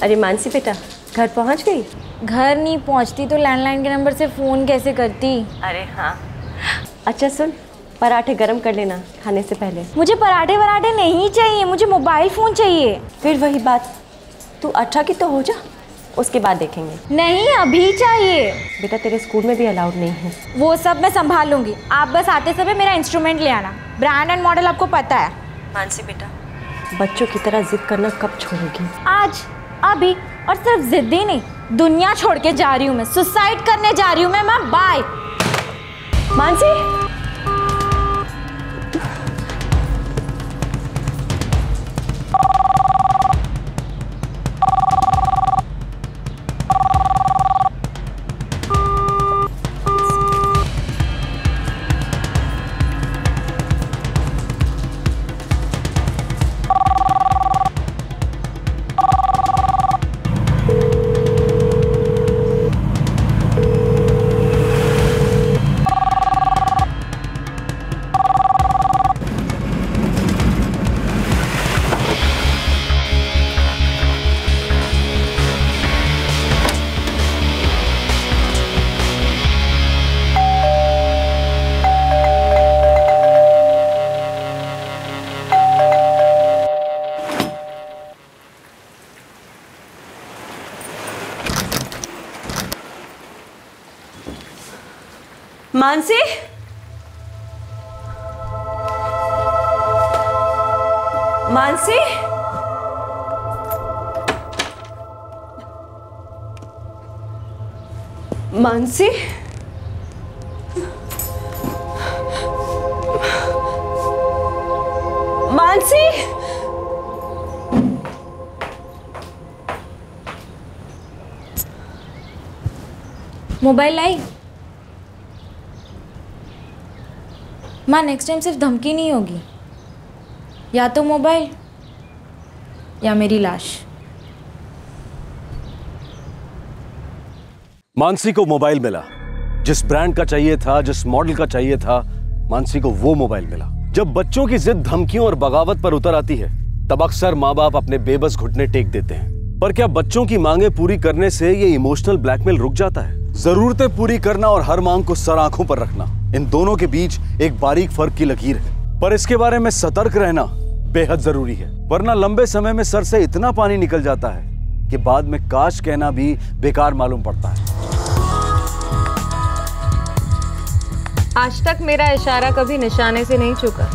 अरे मानसी बेटा, घर पहुंच गई? घर नहीं पहुंचती तो लैंडलाइन के नंबर से फ़ोन कैसे करती? अरे हाँ। अच्छा सुन, पराठे गरम कर लेना खाने से पहले। मुझे पराठे वराठे नहीं चाहिए, मुझे मोबाइल फ़ोन चाहिए। फिर वही बात, तू 18 की तो हो जा, उसके बाद देखेंगे। नहीं, अभी चाहिए। बेटा तेरे स्कूल में भी अलाउड नहीं है। वो सब मैं संभाल लूँगी, आप बस आते समय मेरा इंस्ट्रूमेंट ले आना। ब्रांड एंड मॉडल आपको पता है। मानसी बेटा, बच्चों की तरह जिद करना कब छोड़ोगी? आज, अभी, और सिर्फ जिद ही नहीं, दुनिया छोड़ के जा रही हूँ मैं, सुसाइड करने जा रही हूँ मैं। बाय। मानसी, मानसी, मानसी, मानसी, मानसी, मोबाइल लाई? माँ, नेक्स्ट टाइम सिर्फ धमकी नहीं होगी, या तो मोबाइल या मेरी लाश। मानसी को मोबाइल मिला, जिस ब्रांड का चाहिए था, जिस मॉडल का चाहिए था, मानसी को वो मोबाइल मिला। जब बच्चों की जिद धमकियों और बगावत पर उतर आती है, तब अक्सर माँ बाप अपने बेबस घुटने टेक देते हैं। पर क्या बच्चों की मांगे पूरी करने से ये इमोशनल ब्लैकमेल रुक जाता है? जरूरतें पूरी करना और हर मांग को सर आंखों पर रखना, इन दोनों के बीच एक बारीक फर्क की लकीर है। पर इसके बारे में सतर्क रहना बेहद जरूरी है, वरना लंबे समय में सर से इतना पानी निकल जाता है कि बाद में काश कहना भी बेकार मालूम पड़ता है। आज तक मेरा इशारा कभी निशाने से नहीं चुका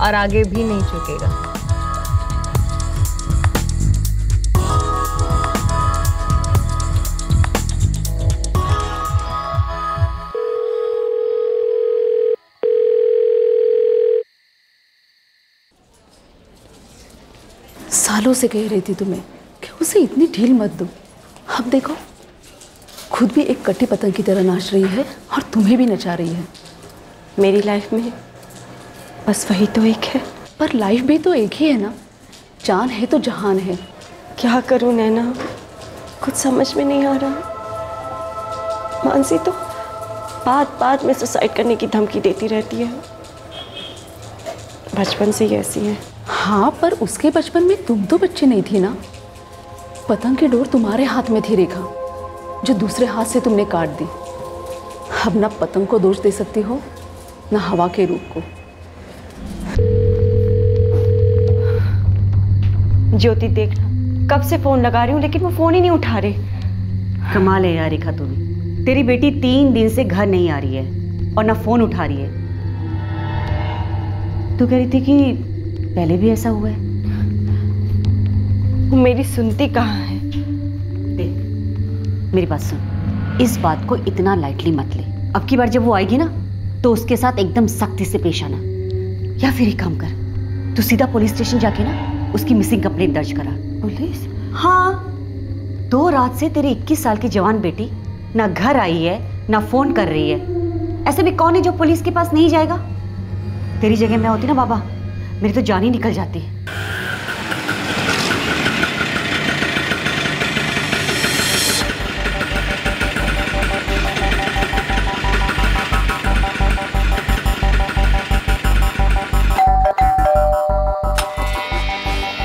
और आगे भी नहीं चुकेगा। सालों से कह रही थी तुम्हें कि उसे इतनी ढील मत दो। अब देखो, खुद भी एक कटी पतंग की तरह नाच रही है और तुम्हें भी नचा रही है। मेरी लाइफ में बस वही तो एक है। पर लाइफ भी तो एक ही है ना, जान है तो जहान है। क्या करूं नैना, कुछ समझ में नहीं आ रहा। मानसी तो बात बात में सुसाइड करने की धमकी देती रहती है, बचपन से ही ऐसी है। हाँ, पर उसके बचपन में तुम तो बच्ची नहीं थी ना। पतंग की डोर तुम्हारे हाथ में थी रेखा, जो दूसरे हाथ से तुमने काट दी। अब ना पतंग को दोष दे सकती हो, ना हवा के रूप को। ज्योति देखना, कब से फोन लगा रही हूँ लेकिन वो फोन ही नहीं उठा रहे। कमाल है यार रेखा, तुम्हें तेरी बेटी 3 दिन से घर नहीं आ रही है और ना फोन उठा रही है। तू कह रही थी कि पहले भी ऐसा हुआ है। वो मेरी सुनती कहाँ है। देख मेरी बात सुन, इस बात को इतना लाइटली मत ले। अब की बार जब वो आएगी ना तो उसके साथ एकदम सख्ती से पेश आना। या फिर एक काम कर, तू सीधा पुलिस स्टेशन जाके ना उसकी मिसिंग कंप्लेंट दर्ज करा। पुलिस? हाँ, 2 रात से तेरी 21 साल की जवान बेटी ना घर आई है ना फोन कर रही है। ऐसे में कौन है जो पुलिस के पास नहीं जाएगा? तेरी जगह मैं होती ना बाबा, मेरी तो जान ही निकल जाती है।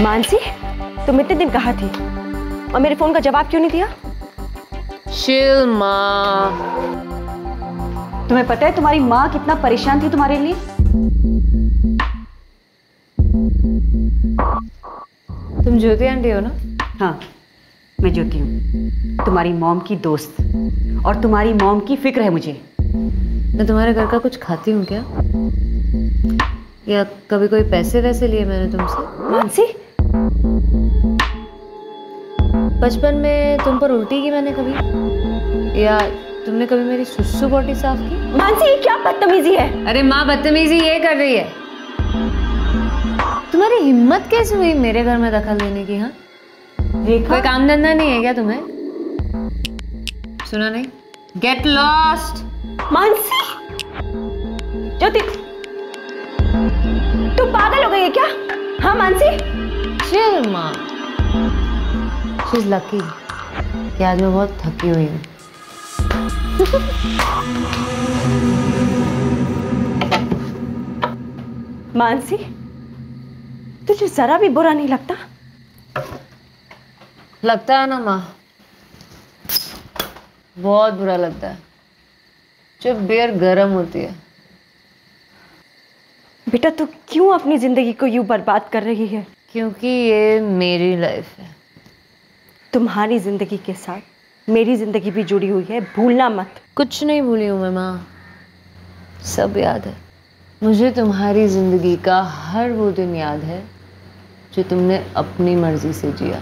मानसी, तुम इतने दिन कहाँ थी और मेरे फोन का जवाब क्यों नहीं दिया? चिल माँ। तुम्हें पता है तुम्हारी माँ कितना परेशान थी तुम्हारे लिए? तुम ज्योति आंटी हो ना? हाँ, मैं ज्योति हूँ, तुम्हारी मॉम की दोस्त, और तुम्हारी मॉम की फिक्र है मुझे। मैं तुम्हारे घर का कुछ खाती हूँ क्या? या कभी कोई पैसे वैसे लिए मैंने तुमसे? मानसी, बचपन में तुम पर उल्टी की मैंने कभी? या तुमने कभी मेरी सुसु बोटी साफ की? मानसी ये क्या बदतमीजी है? अरे माँ, बदतमीजी ये कर रही है। तुम्हारी हिम्मत कैसे हुई मेरे घर में दखल देने की? हाँ, कोई काम धंधा नहीं है क्या तुम्हें? सुना नहीं? Get lost. मानसी, ज्योति, तू पागल हो गई है क्या? हाँ मानसी। चिल माँ। शी इज लकी कि आज मैं बहुत थकी हुई हूँ। मानसी, तुझे जरा भी बुरा नहीं लगता? लगता है ना माँ, बहुत बुरा लगता है जब बियर गर्म होती है। बेटा तू क्यों अपनी जिंदगी को यूं बर्बाद कर रही है? क्योंकि ये मेरी लाइफ है। तुम्हारी जिंदगी के साथ मेरी जिंदगी भी जुड़ी हुई है, भूलना मत। कुछ नहीं भूली हूँ मैं माँ, सब याद है मुझे। तुम्हारी जिंदगी का हर वो दिन याद है जो तुमने अपनी मर्जी से जिया।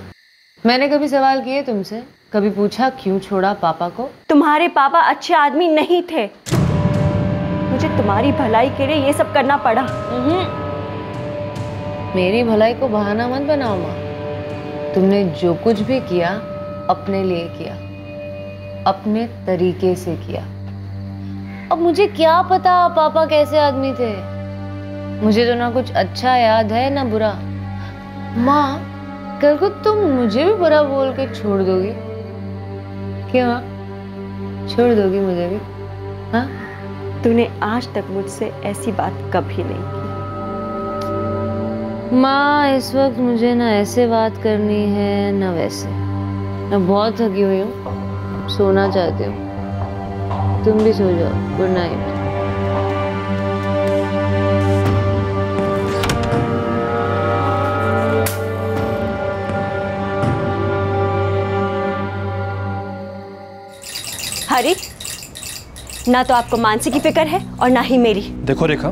मैंने कभी सवाल किए तुमसे? कभी पूछा क्यों छोड़ा पापा को? तुम्हारे पापा अच्छे आदमी नहीं थे, मुझे तुम्हारी भलाई के लिए ये सब करना पड़ा। मेरी भलाई को बहाना मत बनाओ माँ। तुमने जो कुछ भी किया अपने लिए किया, अपने तरीके से किया। अब मुझे क्या पता पापा कैसे आदमी थे? मुझे तो ना कुछ अच्छा याद है ना बुरा। माँ, कल को तुम मुझे भी बुरा बोल के छोड़ दोगी क्या? छोड़ दोगी मुझे भी? हाँ, तूने आज तक मुझसे ऐसी बात कभी नहीं की। माँ, इस वक्त मुझे ना ऐसे बात करनी है ना वैसे। मैं बहुत थकी हुई हूँ, सोना चाहती हूँ। तुम भी सो जाओ। Good night. हरी, ना तो आपको मानसी की फिक्र है और ना ही मेरी। देखो रेखा,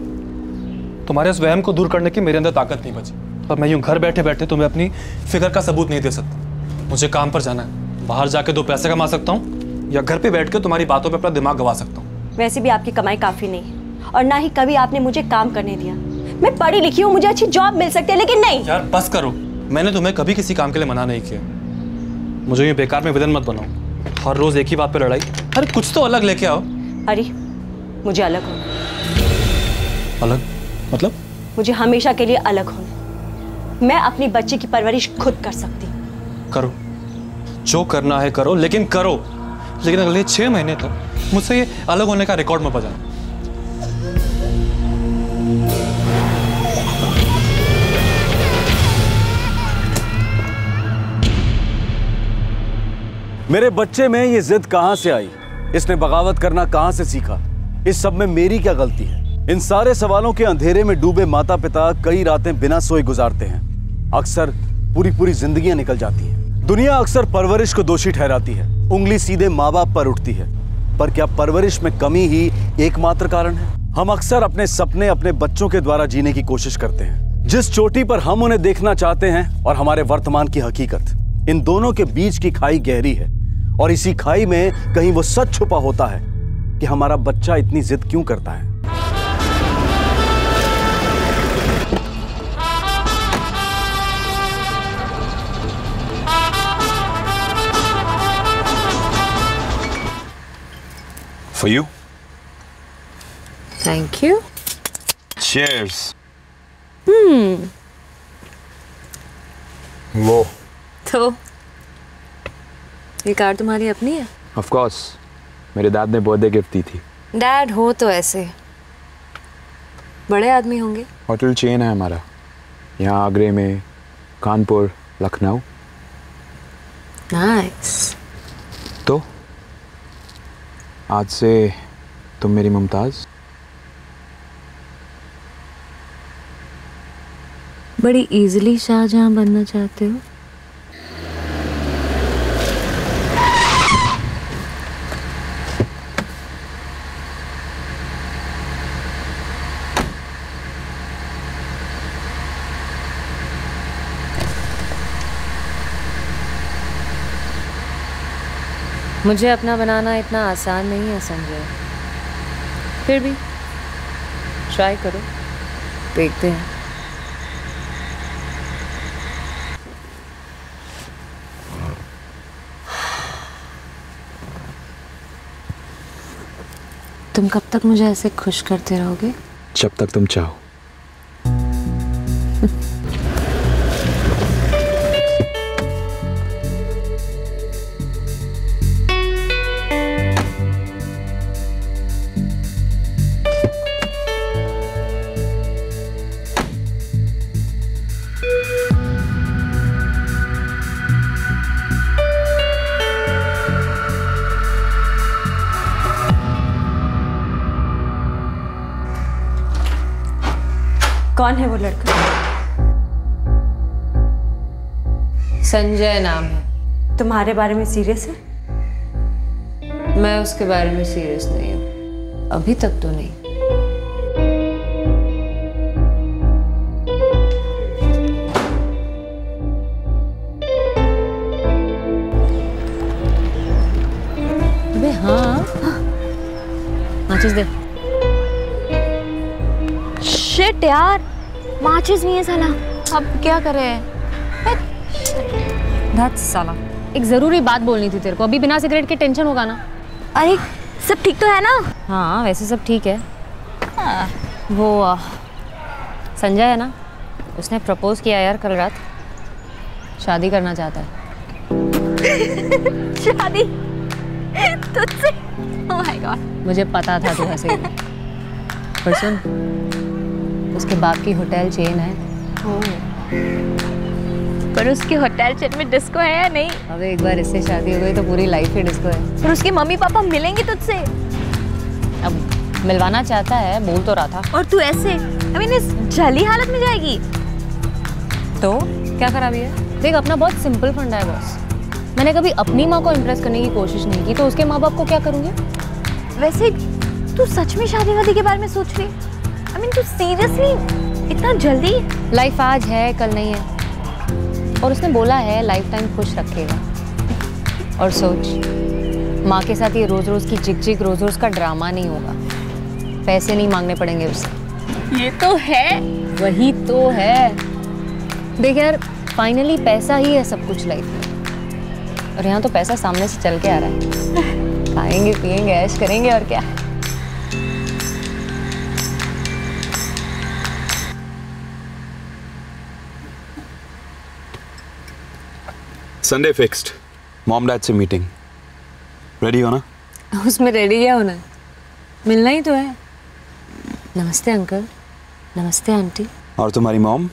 तुम्हारे उस वहम को दूर करने की मेरे अंदर ताकत नहीं बची, और मैं यूं घर बैठे बैठे तुम्हें अपनी फिक्र का सबूत नहीं दे सकता। मुझे काम पर जाना है, बाहर जाके 2 पैसे कमा सकता हूँ या घर पे बैठ के तुम्हारी बातों पे अपना दिमाग गवा सकता हूँ। वैसे भी आपकी कमाई काफी नहीं है और ना ही कभी आपने मुझे काम करने दिया। मैं पढ़ी लिखी हूँ, मुझे अच्छी जॉब मिल सकती है, लेकिन नहीं। यार बस करो, मैंने तुम्हें कभी किसी काम के लिए मना नहीं किया। मुझे ये बेकार में विलन मत बनाओ, हर रोज एक ही बात पे लड़ाई। अरे कुछ तो अलग लेके आओ। अरे मुझे अलग होना। अलग मतलब? मुझे हमेशा के लिए अलग होना। मैं अपनी बच्ची की परवरिश खुद कर सकती हूँ। करो, जो करना है करो, लेकिन करो। लेकिन अगले 6 महीने तक मुझसे ये अलग होने का रिकॉर्ड मत बजाना। मेरे बच्चे में ये जिद कहां से आई? इसने बगावत करना कहां से सीखा? इस सब में मेरी क्या गलती है? इन सारे सवालों के अंधेरे में डूबे माता पिता कई रातें बिना सोए गुजारते हैं। अक्सर पूरी जिंदगियां निकल जाती हैं। दुनिया अक्सर परवरिश को दोषी ठहराती है, उंगली सीधे माँ बाप पर उठती है। पर क्या परवरिश में कमी ही एकमात्र कारण है? हम अक्सर अपने सपने अपने बच्चों के द्वारा जीने की कोशिश करते हैं, जिस चोटी पर हम उन्हें देखना चाहते हैं और हमारे वर्तमान की हकीकत, इन दोनों के बीच की खाई गहरी है। और इसी खाई में कहीं वो सच छुपा होता है कि हमारा बच्चा इतनी जिद क्यों करता है। For you. Thank you. Cheers. वो तो ये कार तुम्हारी अपनी है? ऑफ कोर्स, मेरे डैड ने बर्थडे गिफ्ट दी थी। डैड हो तो ऐसे बड़े आदमी होंगे। होटल चेन है हमारा, यहाँ आगरे में, कानपुर, लखनऊ। नाइस। तो आज से तुम मेरी मुमताज। बड़ी इजीली शाहजहां बनना चाहते हो। मुझे अपना बनाना इतना आसान नहीं है संजय, फिर भी ट्राई करो, देखते हैं। तुम कब तक मुझे ऐसे खुश करते रहोगे? जब तक तुम चाहो। कौन है वो लड़का? संजय नाम है। तुम्हारे बारे में सीरियस है? मैं उसके बारे में सीरियस नहीं हूँ, अभी तक तो नहीं। अबे हाँ, माचिस दे। शिट यार, माचिस नहीं है साला। अब क्या करें? साला, एक जरूरी बात बोलनी थी तेरे को। अभी बिना सिगरेट के टेंशन होगा ना? अरे सब ठीक तो है ना? हाँ वैसे सब ठीक है। वो संजय है ना, उसने प्रपोज किया यार कल रात। शादी करना चाहता है। शादी तुझसे? Oh my God. मुझे पता था तू हंसेगी। पर सुन, उसके बाप की होटल चेन है। पर उसके होटल चेन में डिस्को है या नहीं? अब एक बार इससे शादी हो गई तो पूरी लाइफ ही डिस्को है। पर उसके मम्मी पापा मिलेंगे तुझसे? अब मिलवाना चाहता है, बोल तो रहा था। और तू ऐसे इस जली हालत में जाएगी तो क्या खराबी है? देख, अपना बहुत सिंपल फंडा है बॉस। मैंने कभी अपनी माँ को इम्प्रेस करने की कोशिश नहीं की, तो उसके माँ बाप को क्या करूँगी? वैसे तू सच में शादी वादी के बारे में सोच रही? तू सीरियसली इतना जल्दी? लाइफ आज है, कल नहीं है। और उसने बोला है लाइफ टाइम खुश रखेगा। और सोच, माँ के साथ ये रोज रोज की चिक चिक, रोज रोज का ड्रामा नहीं होगा। पैसे नहीं मांगने पड़ेंगे उससे। ये तो है। वही तो है। देख यार, फाइनली पैसा ही है सब कुछ लाइफ में। और यहाँ तो पैसा सामने से चल के आ रहा है। खाएंगे पिएंगे ऐश करेंगे और क्या। संडे फिक्स्ड, मॉम डैड से मीटिंग। रेडी हो ना? उसमें रेडी क्या होना है? मिलना ही तो है। नमस्ते अंकल, नमस्ते आंटी। और तुम्हारी मॉम,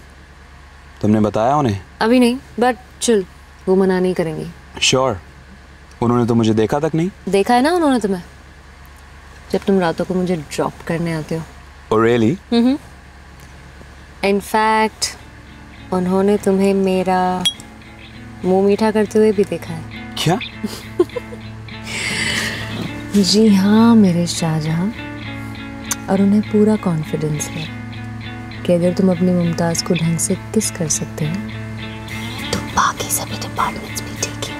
तुमने बताया उन्हें? अभी नहीं, बट चल, वो मना नहीं करेंगी। श्योर? उन्होंने तो मुझे देखा तक नहीं। देखा है ना उन्होंने तुम्हें, जब तुम रातों को मुझे ड्रॉप करने आते हो। Oh, really? इनफैक्ट उन्होंने तुम्हें मेरा मुंह मीठा करते हुए भी देखा है। क्या? जी हाँ मेरे शाहजहां। और उन्हें पूरा कॉन्फिडेंस है कि अगर तुम अपनी मुमताज को ढंग से किस कर सकते हो तो बाकी सभी डिपार्टमेंट्स भी ठीक है।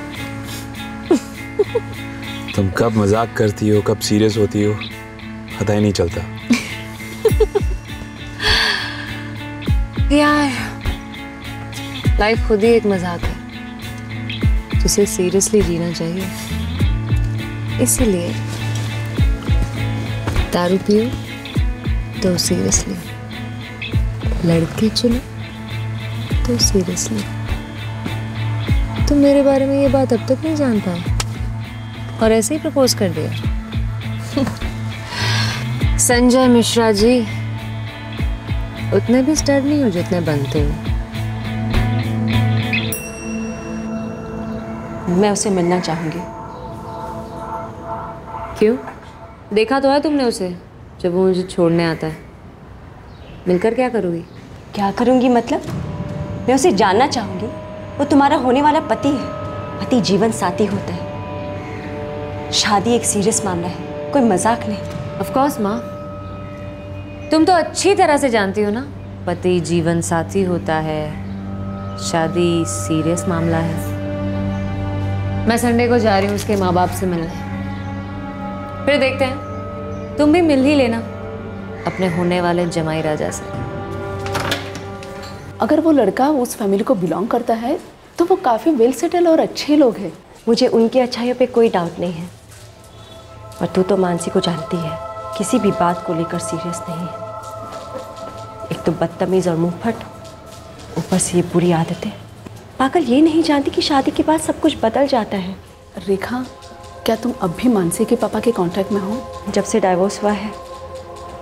तुम कब मजाक करती हो, कब सीरियस होती हो, पता ही नहीं चलता। यार, लाइफ खुद ही एक मजाक है जिसे सीरियसली जीना चाहिए। इसीलिए दारू पियो तो सीरियसली, लड़के चुनो तो सीरियसली। तुम मेरे बारे में ये बात अब तक नहीं जान पाए और ऐसे ही प्रपोज कर दिया। संजय मिश्रा जी, उतने भी स्टड नहीं हो जितने बनते हो। मैं उसे मिलना चाहूँगी। क्यों? देखा तो है तुमने उसे जब वो मुझे छोड़ने आता है। मिलकर क्या करोगी? क्या करूँगी मतलब? मैं उसे जानना चाहूँगी। वो तुम्हारा होने वाला पति है। पति जीवन साथी होता है। शादी एक सीरियस मामला है, कोई मजाक नहीं। ऑफ कोर्स माँ, तुम तो अच्छी तरह से जानती हो ना, पति जीवन साथी होता है, शादी सीरियस मामला है। मैं संडे को जा रही हूँ उसके माँ बाप से मिलने। फिर देखते हैं, तुम भी मिल ही लेना अपने होने वाले जमाई राजा से। अगर वो लड़का उस फैमिली को बिलोंग करता है तो वो काफ़ी वेल सेटल और अच्छे लोग हैं। मुझे उनकी अच्छाइयों पे कोई डाउट नहीं है। और तू तो मानसी को जानती है, किसी भी बात को लेकर सीरियस नहीं है। एक तो बदतमीज़ और मुंहफट, ऊपर से ये बुरी आदतें। पागल ये नहीं जानती कि शादी के बाद सब कुछ बदल जाता है। रेखा, क्या तुम अब भी मानसी के पापा के कांटेक्ट में हो? जब से डाइवोर्स हुआ है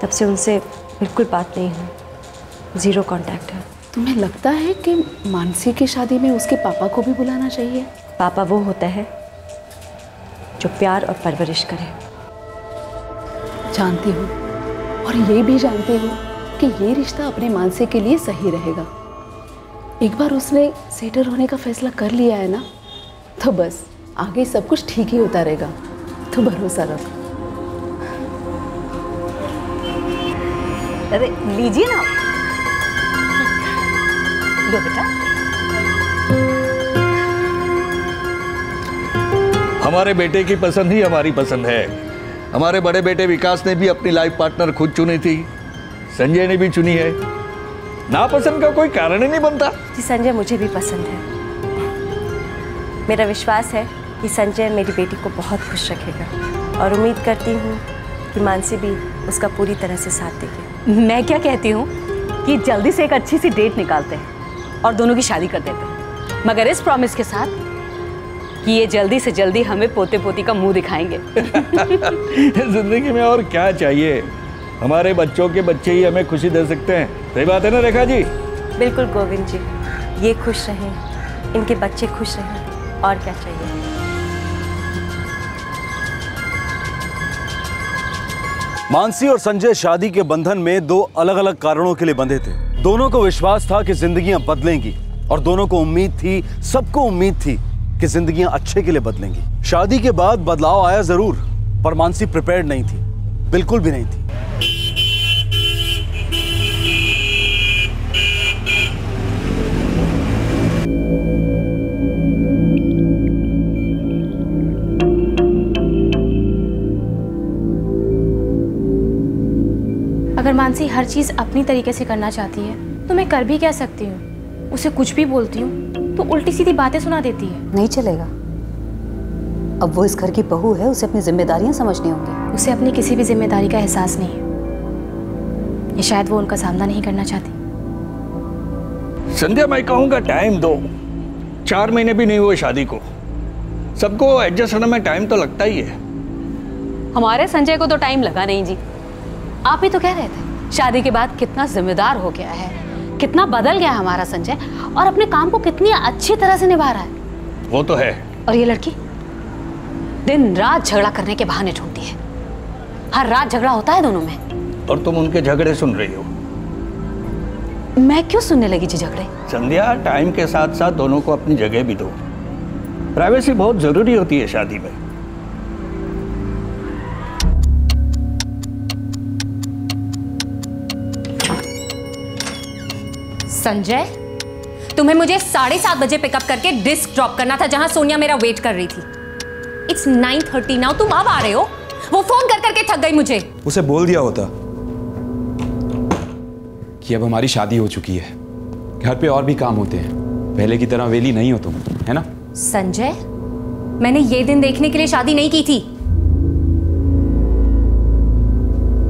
तब से उनसे बिल्कुल बात नहीं हुई, ज़ीरो कांटेक्ट है। तुम्हें लगता है कि मानसी की शादी में उसके पापा को भी बुलाना चाहिए? पापा वो होता है जो प्यार और परवरिश करे। जानती हूँ, और ये भी जानती हूँ कि ये रिश्ता अपने मानसी के लिए सही रहेगा। एक बार उसने सेटल होने का फैसला कर लिया है ना, तो बस आगे सब कुछ ठीक ही होता रहेगा। तो भरोसा रख। अरे लीजिए ना, लो बेटा। हमारे बेटे की पसंद ही हमारी पसंद है। हमारे बड़े बेटे विकास ने भी अपनी लाइफ पार्टनर खुद चुनी थी, संजय ने भी चुनी है। नापसंद का कोई कारण ही नहीं बनता। जी संजय मुझे भी पसंद है। मेरा विश्वास है कि संजय मेरी बेटी को बहुत खुश रखेगा और उम्मीद करती हूँ कि मानसी भी उसका पूरी तरह से साथ देगी। मैं क्या कहती हूँ कि जल्दी से एक अच्छी सी डेट निकालते हैं और दोनों की शादी कर देते हैं, मगर इस प्रॉमिस के साथ कि ये जल्दी से जल्दी हमें पोते पोती का मुंह दिखाएंगे। जिंदगी में और क्या चाहिए? हमारे बच्चों के बच्चे ही हमें खुशी दे सकते हैं। सही बात है ना रेखा जी? बिल्कुल गोविंद जी, ये खुश रहें, इनके बच्चे खुश रहें, और क्या चाहिए। मानसी और संजय शादी के बंधन में दो अलग अलग कारणों के लिए बंधे थे। दोनों को विश्वास था कि जिंदगियां बदलेंगी और दोनों को उम्मीद थी, सबको उम्मीद थी कि जिंदगियां अच्छे के लिए बदलेंगी। शादी के बाद बदलाव आया जरूर, पर मानसी प्रिपेयर्ड नहीं थी, बिल्कुल भी नहीं थी। अगर मानसी हर चीज़ अपनी तरीके से करना चाहती है तो मैं कर भी क्या सकती हूँ। उसे कुछ भी बोलती हूँ तो उल्टी सीधी बातें सुना देती है। नहीं चलेगा, अब वो इस घर की बहू है, उसे अपनी जिम्मेदारियां समझनी होंगी। उसे अपनी किसी भी जिम्मेदारी का एहसास नहीं है, ये शायद वो उनका सामना नहीं करना चाहती। संध्या, मैं कहूँगा टाइम दो। 4 महीने भी नहीं हुए शादी को, सबको एडजस्ट होने में टाइम तो लगता ही है। हमारे संजय को तो टाइम लगा नहीं जी। आप ही तो कह रहे थे शादी के बाद कितना जिम्मेदार हो गया है, कितना बदल गया हमारा संजय, और अपने काम को कितनी अच्छी तरह से निभा रहा है। वो तो है। और ये लड़की दिन रात झगड़ा करने के बहाने ढूंढती है। हर रात झगड़ा होता है दोनों में। और तुम उनके झगड़े सुन रही हो। मैं क्यों सुनने लगी जी झगड़े? संध्या, टाइम के साथ साथ दोनों को अपनी जगह भी दो। प्राइवेसी बहुत जरूरी होती है शादी में। संजय, तुम्हें मुझे 7:30 बजे पिकअप करके डिस्क ड्रॉप करना था जहां सोनिया मेरा वेट कर रही थी। इट्स 9:30 नाउ, तुम अब आ रहे हो? वो फोन कर करके थक गई मुझे। उसे बोल दिया होता कि अब हमारी शादी हो चुकी है, घर पे और भी काम होते हैं, पहले की तरह वेली नहीं हो तुम, है ना? संजय, मैंने ये दिन देखने के लिए शादी नहीं की थी।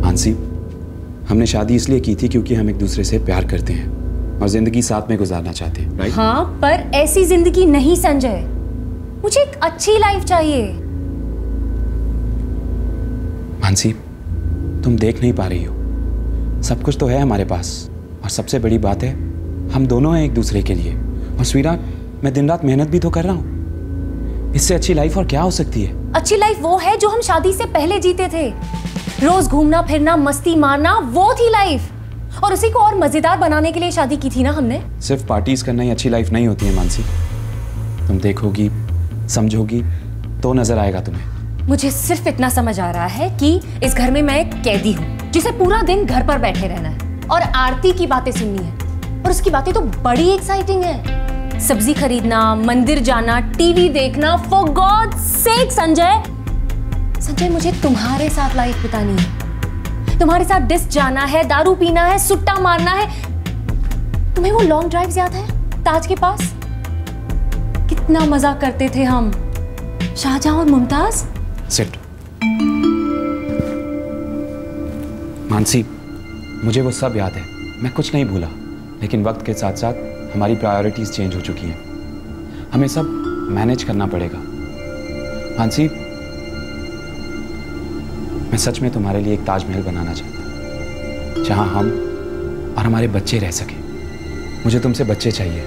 मानसी, हमने शादी इसलिए की थी क्योंकि हम एक दूसरे से प्यार करते हैं और जिंदगी साथ में गुजारना चाहते हैं, राइट? हाँ, पर ऐसी जिंदगी नहीं संजय, मुझे एक अच्छी लाइफ चाहिए। मानसी, तुम देख नहीं पा रही हो, सब कुछ तो है हमारे पास, और सबसे बड़ी बात है हम दोनों हैं एक दूसरे के लिए। और स्वीरा, मैं दिन रात मेहनत भी तो कर रहा हूँ। इससे अच्छी लाइफ और क्या हो सकती है? अच्छी लाइफ वो है जो हम शादी से पहले जीते थे। रोज घूमना फिरना मस्ती मारना, वो थी लाइफ। और उसी को और मजेदार बनाने के लिए शादी की थी ना हमने। सिर्फ पार्टीज करना ही अच्छी लाइफ नहीं होती है मानसी। तुम देखोगी, समझोगी तो नजर आएगा तुम्हें। मुझे सिर्फ इतना समझ आ रहा है कि इस घर में मैं एक कैदी हूँ जिसे पूरा दिन घर पर बैठे रहना है और आरती की बातें सुननी है। और उसकी बातें तो बड़ी एक्साइटिंग है। सब्जी खरीदना, मंदिर जाना, टीवी देखना। For God sake Sanjay, Sanjay मुझे तुम्हारे साथ लाइफ बितानी है। तुम्हारे साथ डिस्क जाना है, दारू पीना है, सुट्टा मारना है। तुम्हें वो लॉन्ग ड्राइव्स याद है ताज के पास? कितना मजा करते थे हम, शाहजहां और मुमताज। सिट। मानसी, मुझे वो सब याद है, मैं कुछ नहीं भूला। लेकिन वक्त के साथ साथ हमारी प्रायोरिटीज चेंज हो चुकी हैं। हमें सब मैनेज करना पड़ेगा। मानसी, मैं सच में तुम्हारे लिए एक ताजमहल बनाना चाहता हूँ जहां हम और हमारे बच्चे रह सकें। मुझे तुमसे बच्चे चाहिए,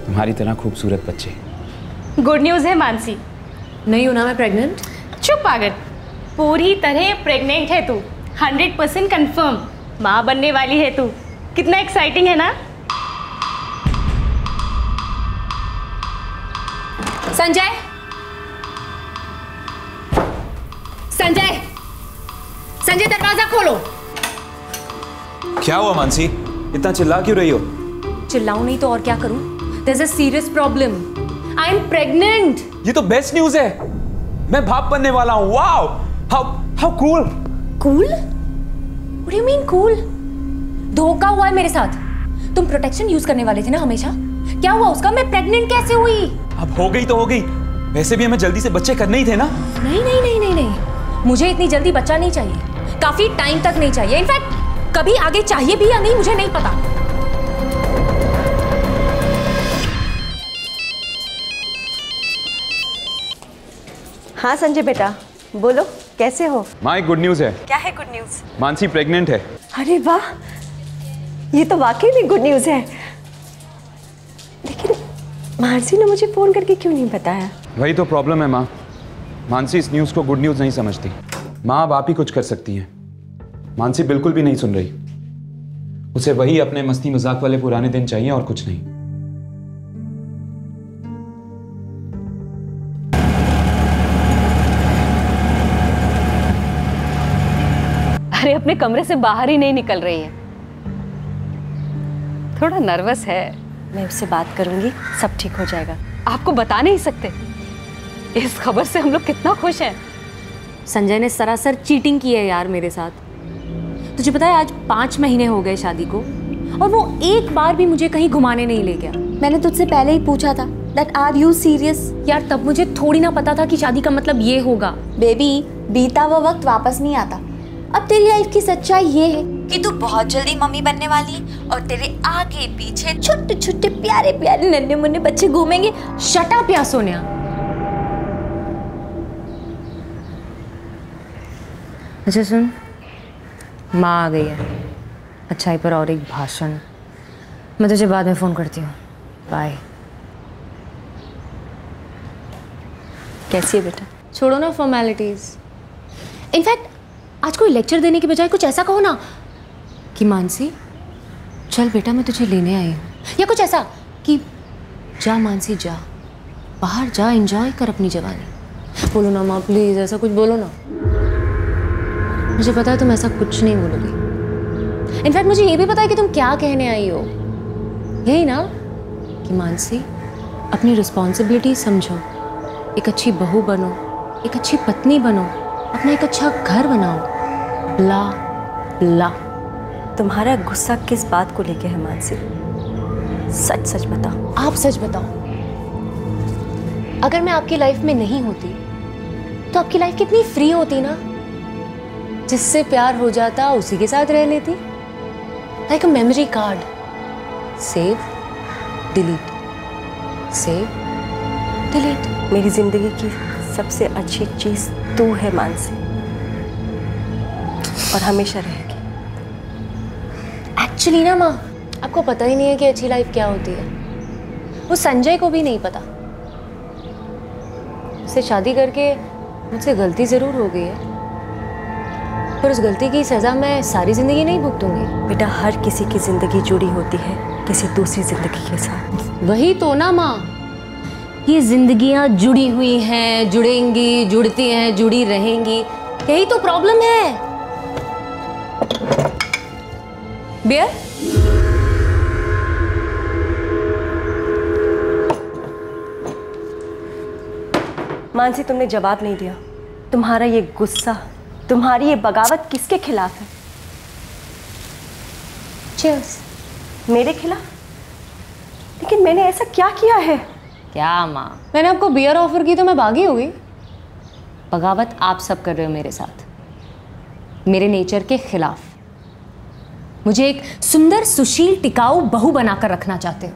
तुम्हारी तरह खूबसूरत बच्चे। गुड न्यूज़ है मानसी। नहीं हूं ना मैं प्रेग्नेंट? चुप पागल, पूरी तरह प्रेग्नेंट है तू। 100% कंफर्म माँ बनने वाली है तू। कितना एक्साइटिंग है ना। संजय, संजय, संजय दरवाजा खोलो। क्या हुआ मानसी, इतना चिल्ला क्यों रही हो? चिल्लाऊं नहीं तो और क्या करूं? There's a serious problem. I'm pregnant. ये तो बेस्ट न्यूज है, मैं बाप बनने वाला हूँ। Wow, how cool. Cool? What do you mean cool? धोखा हुआ है मेरे साथ। तुम प्रोटेक्शन यूज करने वाले थे ना हमेशा। क्या हुआ उसका? मैं प्रेग्नेंट कैसे हुई? अब हो गई तो हो गई। वैसे भी हमें जल्दी से बच्चे करने ही थे ना। नहीं नहीं नहीं नहीं नहीं, मुझे इतनी जल्दी बच्चा नहीं चाहिए। काफी टाइम तक नहीं चाहिए। इनफैक्ट कभी आगे चाहिए भी या नहीं मुझे नहीं पता। हाँ संजय बेटा, बोलो कैसे हो? माँ, एक गुड न्यूज है। क्या है गुड न्यूज? मानसी प्रेग्नेंट है। अरे वाह, ये तो वाकई में गुड न्यूज है। लेकिन मानसी ने मुझे फोन करके क्यों नहीं बताया? वही तो प्रॉब्लम है माँ, मानसी इस न्यूज को गुड न्यूज नहीं समझती। माँ, अब आप ही कुछ कर सकती हैं। मानसी बिल्कुल भी नहीं सुन रही। उसे वही अपने मस्ती मजाक वाले पुराने दिन चाहिए और कुछ नहीं। अरे अपने कमरे से बाहर ही नहीं निकल रही है, थोड़ा नर्वस है। मैं उससे बात करूंगी, सब ठीक हो जाएगा। आपको बता नहीं सकते, इस खबर से हम लोग कितना खुश हैं। संजय ने सरासर चीटिंग की है यार मेरे साथ। तुझे पता है आज 5 महीने हो गए शादी को और वो एक बार भी मुझे कहीं घुमाने नहीं ले गया। मैंने तुझसे पहले ही पूछा था दैट आर यू सीरियस। यार तब मुझे थोड़ी ना पता था कि शादी का मतलब ये होगा। बेबी, बीता हुआ वक्त वापस नहीं आता। अब तेरी लाइफ की सच्चाई ये है कि तू बहुत जल्दी मम्मी बनने वाली है और तेरे आगे पीछे छोटे छोटे प्यारे प्यारे नन्हे मुन्ने बच्चे घूमेंगे। शट अप यार सोनिया। अच्छा सुन, माँ आ गई है। अच्छाई पर और एक भाषण। मैं तुझे बाद में फोन करती हूँ। बाय। कैसी है बेटा? छोड़ो ना फॉर्मेलिटीज। इनफैक्ट आज कोई लेक्चर देने के बजाय कुछ ऐसा कहो ना कि मानसी चल बेटा मैं तुझे लेने आई हूँ, या कुछ ऐसा कि जा मानसी जा, बाहर जा, एंजॉय कर अपनी जवानी। बोलो ना माँ प्लीज, ऐसा कुछ बोलो ना। मुझे पता है तुम ऐसा कुछ नहीं बोलोगी। इनफैक्ट मुझे ये भी पता है कि तुम क्या कहने आई हो। यही ना कि मानसी अपनी रिस्पॉन्सिबिलिटी समझो, एक अच्छी बहू बनो, एक अच्छी पत्नी बनो, अपना एक अच्छा घर बनाओ। ला ला। तुम्हारा गुस्सा किस बात को लेके है मानसी? सच सच बताओ। आप सच बताओ। अगर मैं आपकी लाइफ में नहीं होती तो आपकी लाइफ कितनी फ्री होती ना। जिससे प्यार हो जाता उसी के साथ रह लेती। Like a memory card, save delete, save delete. मेरी जिंदगी की सबसे अच्छी चीज तू है मानसी, और हमेशा रहेगी। एक्चुअली ना माँ, आपको पता ही नहीं है कि अच्छी लाइफ क्या होती है। वो संजय को भी नहीं पता। से शादी करके मुझसे गलती ज़रूर हो गई है, पर उस गलती की सज़ा मैं सारी ज़िंदगी नहीं भुगतूंगी। बेटा, हर किसी की ज़िंदगी जुड़ी होती है किसी दूसरी ज़िंदगी के साथ। वही तो ना माँ, ये जिंदगियां जुड़ी हुई हैं, जुड़ेंगी, जुड़ती हैं, जुड़ी रहेंगी, यही तो प्रॉब्लम है। बियर? मानसी, तुमने जवाब नहीं दिया। तुम्हारा ये गुस्सा, तुम्हारी ये बगावत किसके खिलाफ है? चीयर्स। मेरे खिलाफ? लेकिन मैंने ऐसा क्या किया है? क्या माँ, मैंने आपको बियर ऑफर की तो मैं भागी हुई। बगावत आप सब कर रहे हो मेरे साथ, मेरे नेचर के खिलाफ। मुझे एक सुंदर, सुशील, टिकाऊ बहू बनाकर रखना चाहते हो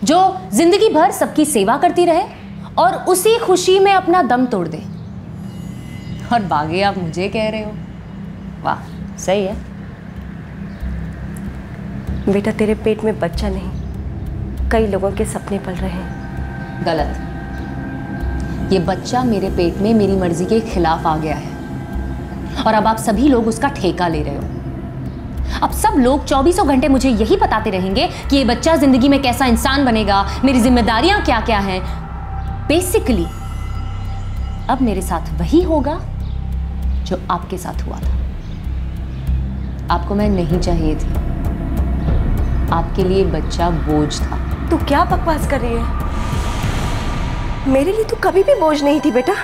जो जिंदगी भर सबकी सेवा करती रहे और उसी खुशी में अपना दम तोड़ दे। और बागी आप मुझे कह रहे हो? वाह, सही है। बेटा, तेरे पेट में बच्चा नहीं, कई लोगों के सपने पल रहे हैं। गलत। ये बच्चा मेरे पेट में मेरी मर्जी के खिलाफ आ गया है और अब आप सभी लोग उसका ठेका ले रहे हो। अब सब लोग 24 घंटे मुझे यही बताते रहेंगे कि ये बच्चा जिंदगी में कैसा इंसान बनेगा, मेरी जिम्मेदारियां क्या क्या हैं। बेसिकली अब मेरे साथ वही होगा जो आपके साथ हुआ था। आपको मैं नहीं चाहिए थी, आपके लिए बच्चा बोझ था। तू क्या बकवास कर रही है? मेरे लिए तू कभी भी बोझ नहीं थी बेटा।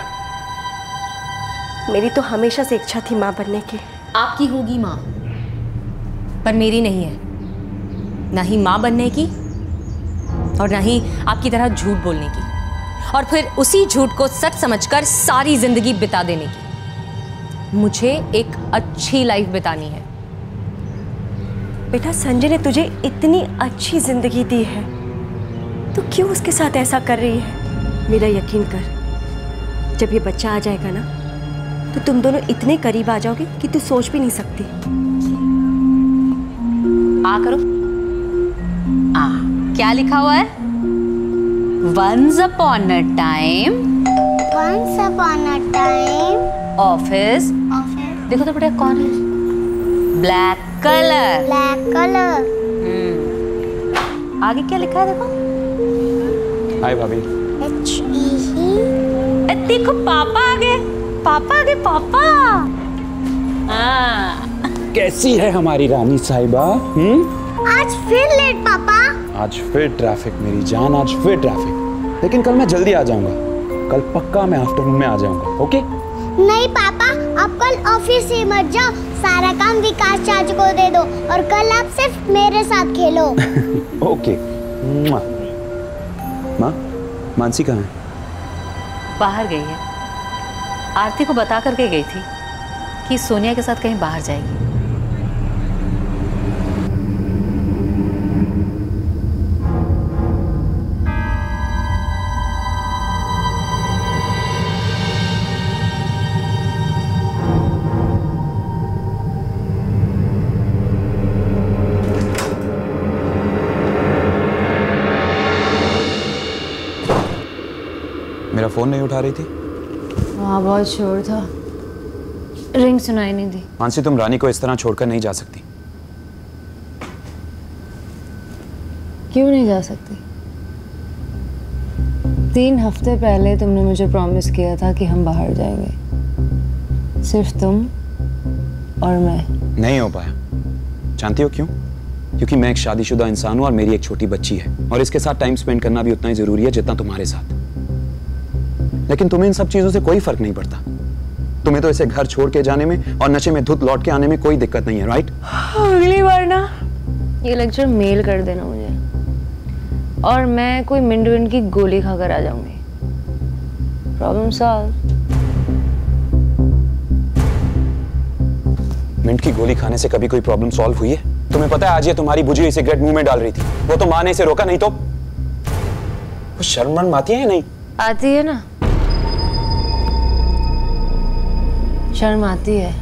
मेरी तो हमेशा से इच्छा थी माँ बनने की। आपकी होगी माँ, पर मेरी नहीं है। ना ही माँ बनने की और ना ही आपकी तरह झूठ बोलने की, और फिर उसी झूठ को सच समझकर सारी जिंदगी बिता देने की। मुझे एक अच्छी लाइफ बितानी है। बेटा, संजय ने तुझे इतनी अच्छी जिंदगी दी है, तो क्यों उसके साथ ऐसा कर रही है? मेरा यकीन कर, जब ये बच्चा आ जाएगा ना, तो तुम दोनों इतने करीब आ जाओगे कि तू सोच भी नहीं सकती। आ करो। क्या लिखा हुआ है? Once upon a time office. देखो तो बेटा कौन है? Black colour. आगे क्या लिखा है देखो? हाय भाभी। देखो पापा आ गए, पापा आ गए, पापा। कैसी है हमारी रानी साहिबा? आज फिर लेट पापा। आज फिर ट्रैफिक मेरी जान, आज फिर ट्रैफिक। लेकिन कल मैं जल्दी आ जाऊंगा, कल पक्का मैं आफ्टरनून में आ जाऊंगा। ओके? नहीं पापा, आप कल ऑफिस से मत जाओ, सारा काम विकास चाचा को दे दो और कल आप सिर्फ मेरे साथ खेलो। ओके। माँ, मानसी कहाँ है? बाहर गई है। आरती को बता करके गई थी कि सोनिया के साथ कहीं बाहर जाएगी। मेरा फोन नहीं उठा रही थी? वहाँ बहुत शोर था, रिंग सुनाई नहीं दी। मानसी, तुम रानी को इस तरह छोड़कर नहीं जा सकती। क्यों नहीं जा सकती? 3 हफ्ते पहले तुमने मुझे प्रॉमिस किया था कि हम बाहर जाएंगे, सिर्फ तुम और मैं। नहीं हो पाया। जानती हो क्यों? क्योंकि मैं एक शादीशुदा इंसान हूँ और मेरी एक छोटी बच्ची है, और इसके साथ टाइम स्पेंड करना भी उतना ही जरूरी है जितना तुम्हारे साथ। लेकिन तुम्हें इन सब चीजों से कोई फर्क नहीं पड़ता। तुम्हें तो इसे घर छोड़ के जाने में और नशे में धुत लौट के आने में कोई दिक्कत नहीं है, राइट? अगली बार ना ये लेक्चर मेल कर देना मुझे, और मैं कोई मिंट विंट की गोली खाकर आ जाऊंगी। Problem solve. मिंट की गोली खाने से कभी कोई प्रॉब्लम सॉल्व हुई है? तुम्हें पता है आज ये तुम्हारी बुझी हुई सिगरेट मुंह में डाल रही थी, वो तो माँ ने इसे रोका नहीं तो। वो शर्म आती है या नहीं? आती है ना, शर्म आती है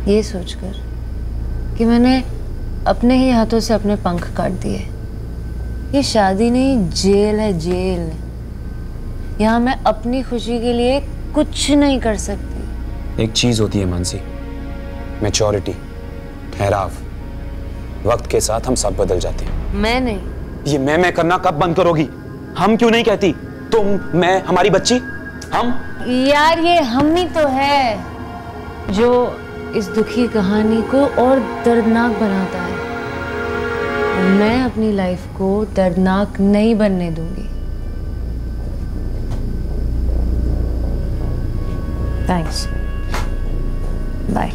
ये सोचकर कि मैंने अपने ही हाथों से अपने पंख काट दिए। ये शादी नहीं, जेल है, जेल। यहाँ मैं अपनी खुशी के लिए कुछ नहीं कर सकती। एक चीज होती है मानसी, मैच्योरिटी, ठहराव। वक्त के साथ हम सब बदल जाते हैं। मैं नहीं। ये मैं करना कब बंद करोगी? हम क्यों नहीं कहती? तुम, मैं, हमारी बच्ची, हम। यार ये हम ही तो है जो इस दुखी कहानी को और दर्दनाक बनाता है। मैं अपनी लाइफ को दर्दनाक नहीं बनने दूंगी। Thanks, bye.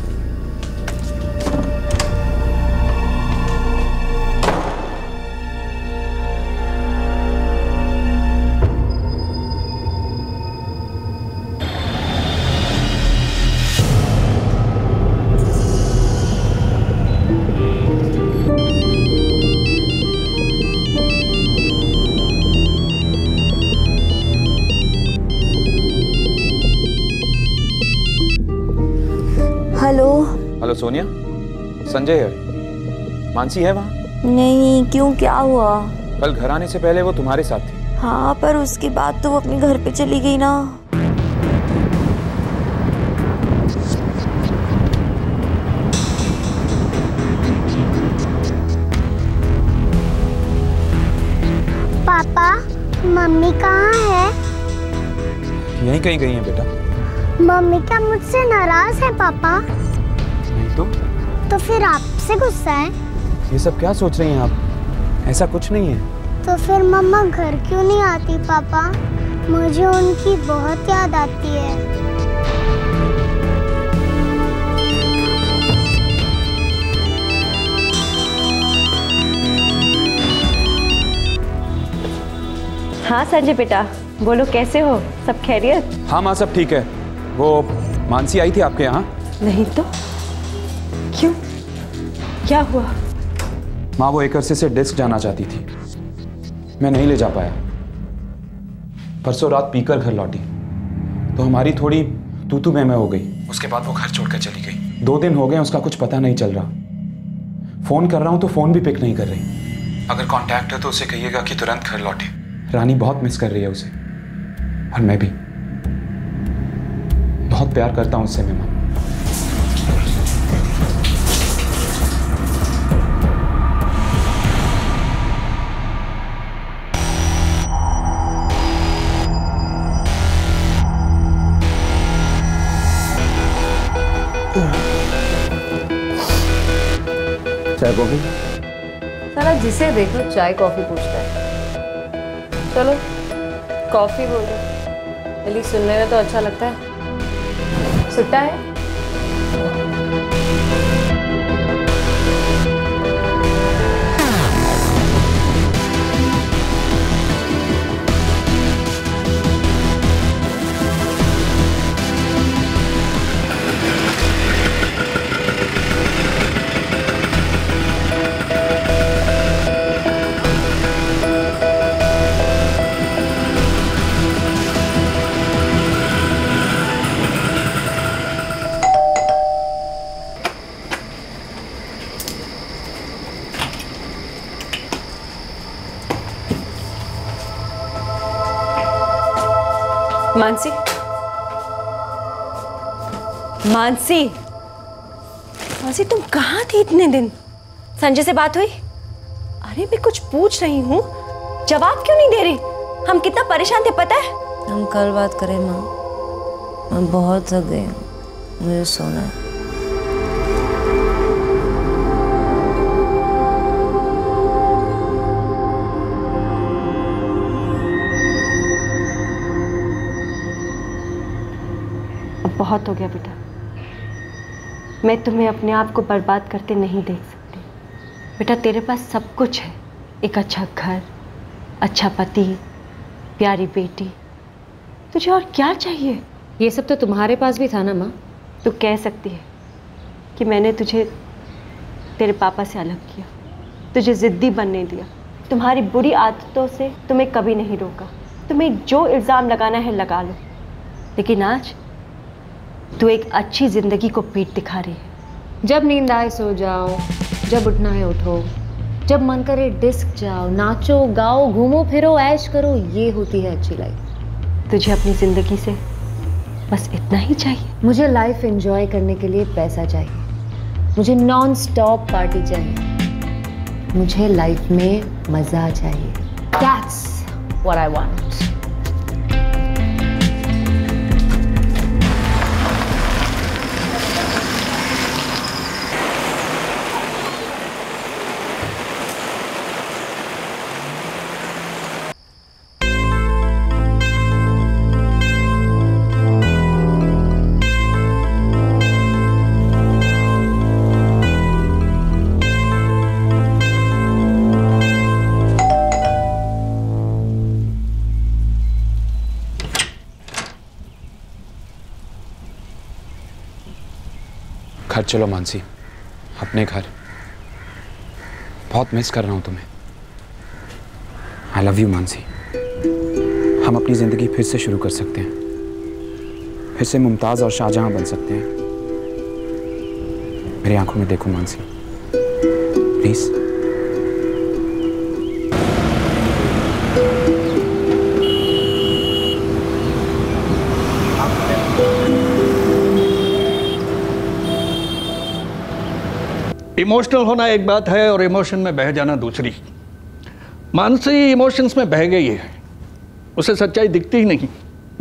Hello. Hello Sonia, Sanjay है। मानसी है वहाँ? नहीं, क्यों, क्या हुआ? कल घर आने से पहले वो तुम्हारे साथ थी। हाँ, पर उसके बाद तो वो अपने घर पे चली गई ना। पापा, मम्मी कहाँ है? यहीं कहीं गई है बेटा। मम्मी क्या मुझसे नाराज है पापा? नहीं तो फिर आपसे गुस्सा है? ये सब क्या सोच रही हैं आप? ऐसा कुछ नहीं है। तो फिर मम्मा घर क्यों नहीं आती पापा? मुझे उनकी बहुत याद आती है। हाँ संजय बेटा, बोलो कैसे हो? सब खैरियत? हाँ माँ, सब ठीक है। वो मानसी आई थी आपके यहाँ? नहीं तो क्यों, क्या हुआ? माँ वो एक अरसे से डिस्क जाना चाहती थी, मैं नहीं ले जा पाया। परसों रात पीकर घर लौटी तो हमारी थोड़ी तू मैं हो गई। उसके बाद वो घर छोड़कर चली गई। 2 दिन हो गए, उसका कुछ पता नहीं चल रहा। फोन कर रहा हूँ तो फोन भी पिक नहीं कर रही। अगर कांटेक्ट है तो उसे कहिएगा कि तुरंत घर लौटे। रानी बहुत मिस कर रही है उसे, और मैं भी बहुत प्यार करता हूँ उससे। मैं माँ, चाय कॉफी? सारा जिसे देखो चाय कॉफी पूछता है। चलो कॉफी बोल दो, जल्दी। सुनने में तो अच्छा लगता है। सुट्टा है? मानसी, मानसी, मानसी तुम कहाँ थी इतने दिन? संजय से बात हुई? अरे मैं कुछ पूछ रही हूँ, जवाब क्यों नहीं दे रही? हम कितना परेशान थे पता है? हम कल बात करें माँ, मैं बहुत थक गई हूँ, मुझे सोना है। बहुत हो गया बेटा, मैं तुम्हें अपने आप को बर्बाद करते नहीं देख सकती। बेटा तेरे पास सब कुछ है, एक अच्छा घर, अच्छा पति, प्यारी बेटी, तुझे और क्या चाहिए? ये सब तो तुम्हारे पास भी था ना माँ। तू कह सकती है कि मैंने तुझे तेरे पापा से अलग किया, तुझे जिद्दी बनने दिया, तुम्हारी बुरी आदतों से तुम्हें कभी नहीं रोका, तुम्हें जो इल्ज़ाम लगाना है लगा लो, लेकिन आज तू एक अच्छी जिंदगी को पीठ दिखा रही है। जब नींद आए सो जाओ, जब उठना है उठो, जब मन करे डिस्क जाओ, नाचो गाओ, घूमो फिरो, ऐश करो, ये होती है अच्छी लाइफ। तुझे अपनी जिंदगी से बस इतना ही चाहिए? मुझे लाइफ एंजॉय करने के लिए पैसा चाहिए, मुझे नॉन स्टॉप पार्टी चाहिए, मुझे लाइफ में मजा चाहिए। That's what I want. घर चलो मानसी, अपने घर। बहुत मिस कर रहा हूं तुम्हें। I love you Mansi. हम अपनी जिंदगी फिर से शुरू कर सकते हैं, फिर से मुमताज और शाहजहां बन सकते हैं। मेरी आंखों में देखो मानसी, प्लीज। इमोशनल होना एक बात है और इमोशन में बह जाना दूसरी। मानसी इमोशंस में बह गई है, उसे सच्चाई दिखती ही नहीं।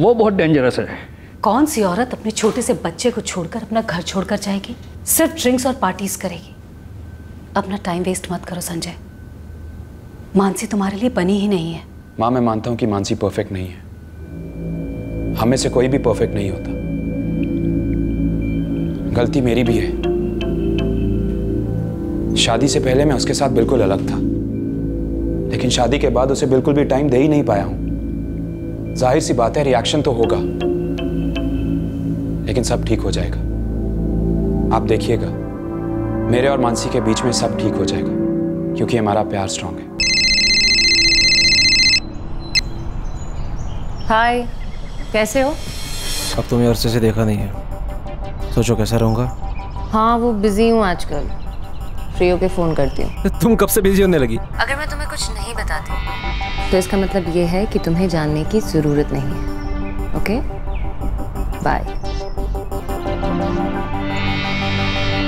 वो बहुत डेंजरस है। कौन सी औरत अपने छोटे से बच्चे को छोड़कर अपना घर छोड़कर जाएगी? सिर्फ ड्रिंक्स और पार्टीज करेगी। अपना टाइम वेस्ट मत करो संजय। मानसी तुम्हारे लिए बनी ही नहीं है। माँ, मैं मानता हूं कि मानसी परफेक्ट नहीं है। हमें से कोई भी परफेक्ट नहीं होता। गलती मेरी भी है। शादी से पहले मैं उसके साथ बिल्कुल अलग था, लेकिन शादी के बाद उसे बिल्कुल भी टाइम दे ही नहीं पाया हूं। जाहिर सी बात है, रिएक्शन तो होगा, लेकिन सब ठीक हो जाएगा। आप देखिएगा, मेरे और मानसी के बीच में सब ठीक हो जाएगा, क्योंकि हमारा प्यार स्ट्रांग है। हाय, कैसे हो? अब तुम्हें अरसे से देखा नहीं है, सोचो कैसा रहूंगा। हाँ, वो बिजी हूँ आजकल, फ्री होके फोन करती हूँ। तुम कब से बिजी होने लगी? अगर मैं तुम्हें कुछ नहीं बताती तो इसका मतलब ये है कि तुम्हें जानने की जरूरत नहीं है। Okay, bye.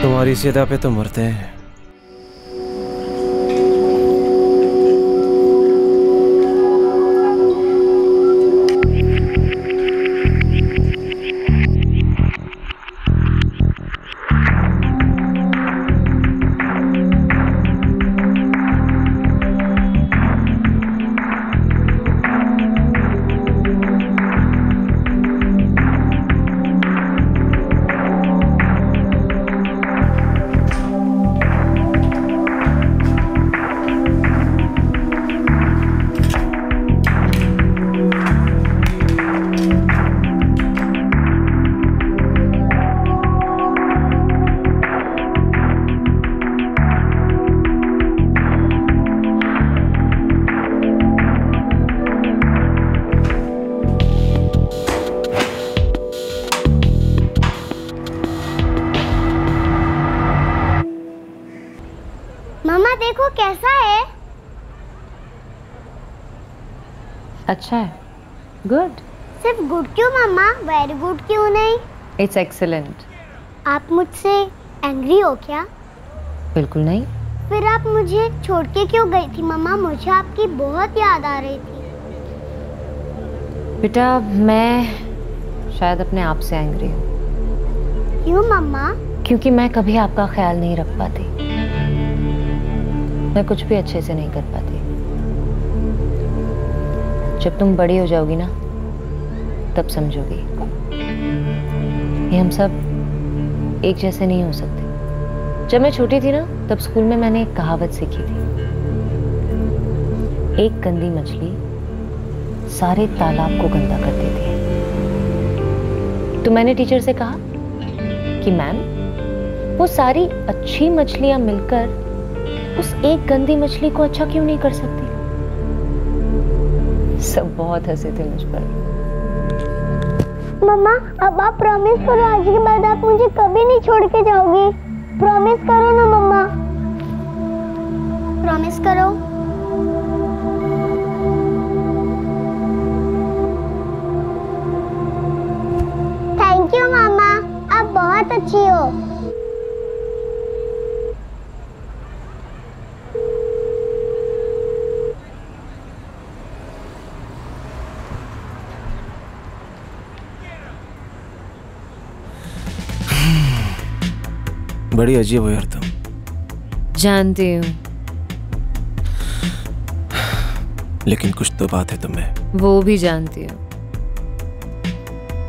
तुम्हारी इस अदा पे तो मरते हैं। मम्मा देखो कैसा है। अच्छा है, गुड। सिर्फ गुड क्यों मम्मा, वेरी गुड क्यों नहीं? It's excellent. आप मुझसे एंग्री हो क्या? बिल्कुल नहीं। फिर आप मुझे छोड़ के क्यों गई थी मम्मा? मुझे आपकी बहुत याद आ रही थी। बेटा, मैं शायद अपने आप से एंग्री हूँ। क्यों मम्मा? क्योंकि मैं कभी आपका ख्याल नहीं रख पाती, मैं कुछ भी अच्छे से नहीं कर पाती। जब तुम बड़ी हो जाओगी ना, तब समझोगी ये हम सब एक जैसे नहीं हो सकते। जब मैं छोटी थी ना, तब स्कूल में मैंने एक कहावत सीखी थी, एक गंदी मछली सारे तालाब को गंदा कर देती है। तो मैंने टीचर से कहा कि मैम, वो सारी अच्छी मछलियां मिलकर उस एक गंदी मछली को अच्छा क्यों नहीं कर सकती? सब बहुत हंसे थे मुझ पर। मम्मा, अब आप प्रॉमिस करो आज के बाद आप मुझे कभी नहीं छोड़ के जाओगी। प्रॉमिस करो ना मम्मा, प्रॉमिस करो। अच्छी हो। बड़ी अजीब हो यार तुम। जानती हूँ, लेकिन कुछ तो बात है तुम्हें। वो भी जानती हूँ,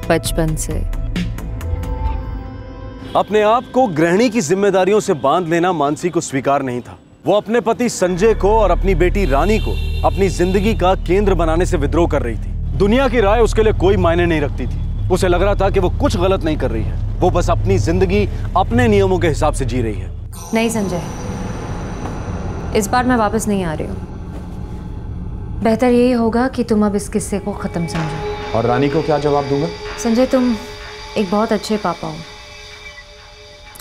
बचपन से। अपने आप को गृहिणी की जिम्मेदारियों से बांध लेना मानसी को स्वीकार नहीं था। वो अपने पति संजय को और अपनी बेटी रानी को अपनी जिंदगी का केंद्र बनाने से विद्रोह कर रही थी। दुनिया की राय उसके लिए कोई मायने नहीं रखती थी। उसे लग रहा था कि वो कुछ गलत नहीं कर रही है, वो बस अपनी जिंदगी अपने नियमों के हिसाब से जी रही है। नहीं संजय, इस बार मैं वापस नहीं आ रही हूँ। बेहतर यही होगा कि तुम अब इस किस्से को खत्म समझो। और रानी को क्या जवाब दूंगा? संजय, तुम एक बहुत अच्छे पापा हो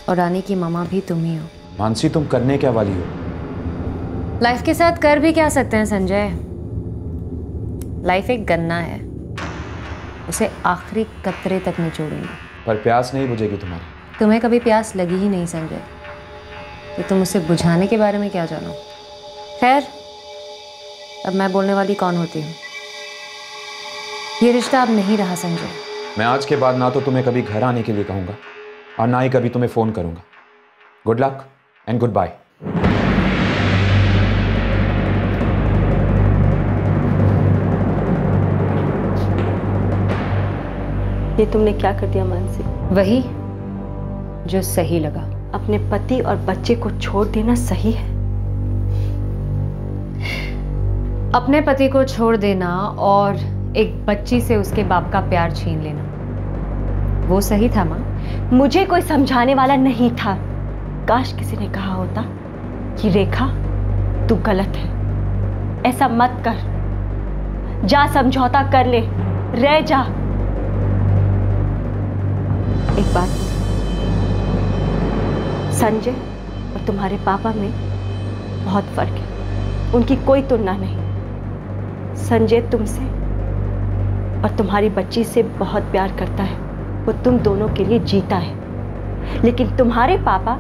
और रानी की मामा भी तुम ही हो। मानसी, तुम करने क्या वाली हो? लाइफ के साथ कर भी क्या सकते हैं संजय? लाइफ एक गन्ना है, उसे आखिरी कतरे तक निचोड़ेंगे। पर प्यास नहीं बुझेगी तुम्हारी। तुम्हें कभी प्यास लगी ही नहीं संजय, तो तुम उसे बुझाने के बारे में क्या जानो? खैर, अब मैं बोलने वाली कौन होती हूँ? ये रिश्ता अब नहीं रहा संजय। मैं आज के बाद ना तो तुम्हें कभी घर आने के लिए कहूंगा और ना ही कभी तुम्हें फोन करूंगा। Good luck and goodbye. ये तुमने क्या कर दिया मानसी? वही जो सही लगा। अपने पति और बच्चे को छोड़ देना सही है? अपने पति को छोड़ देना और एक बच्ची से उसके बाप का प्यार छीन लेना, वो सही था माँ? मुझे कोई समझाने वाला नहीं था। काश किसी ने कहा होता कि रेखा तू गलत है, ऐसा मत कर, जा समझौता कर ले, रह जा। एक बात, संजय और तुम्हारे पापा में बहुत फर्क है, उनकी कोई तुलना नहीं। संजय तुमसे और तुम्हारी बच्ची से बहुत प्यार करता है, वो तुम दोनों के लिए जीता है, लेकिन तुम्हारे पापा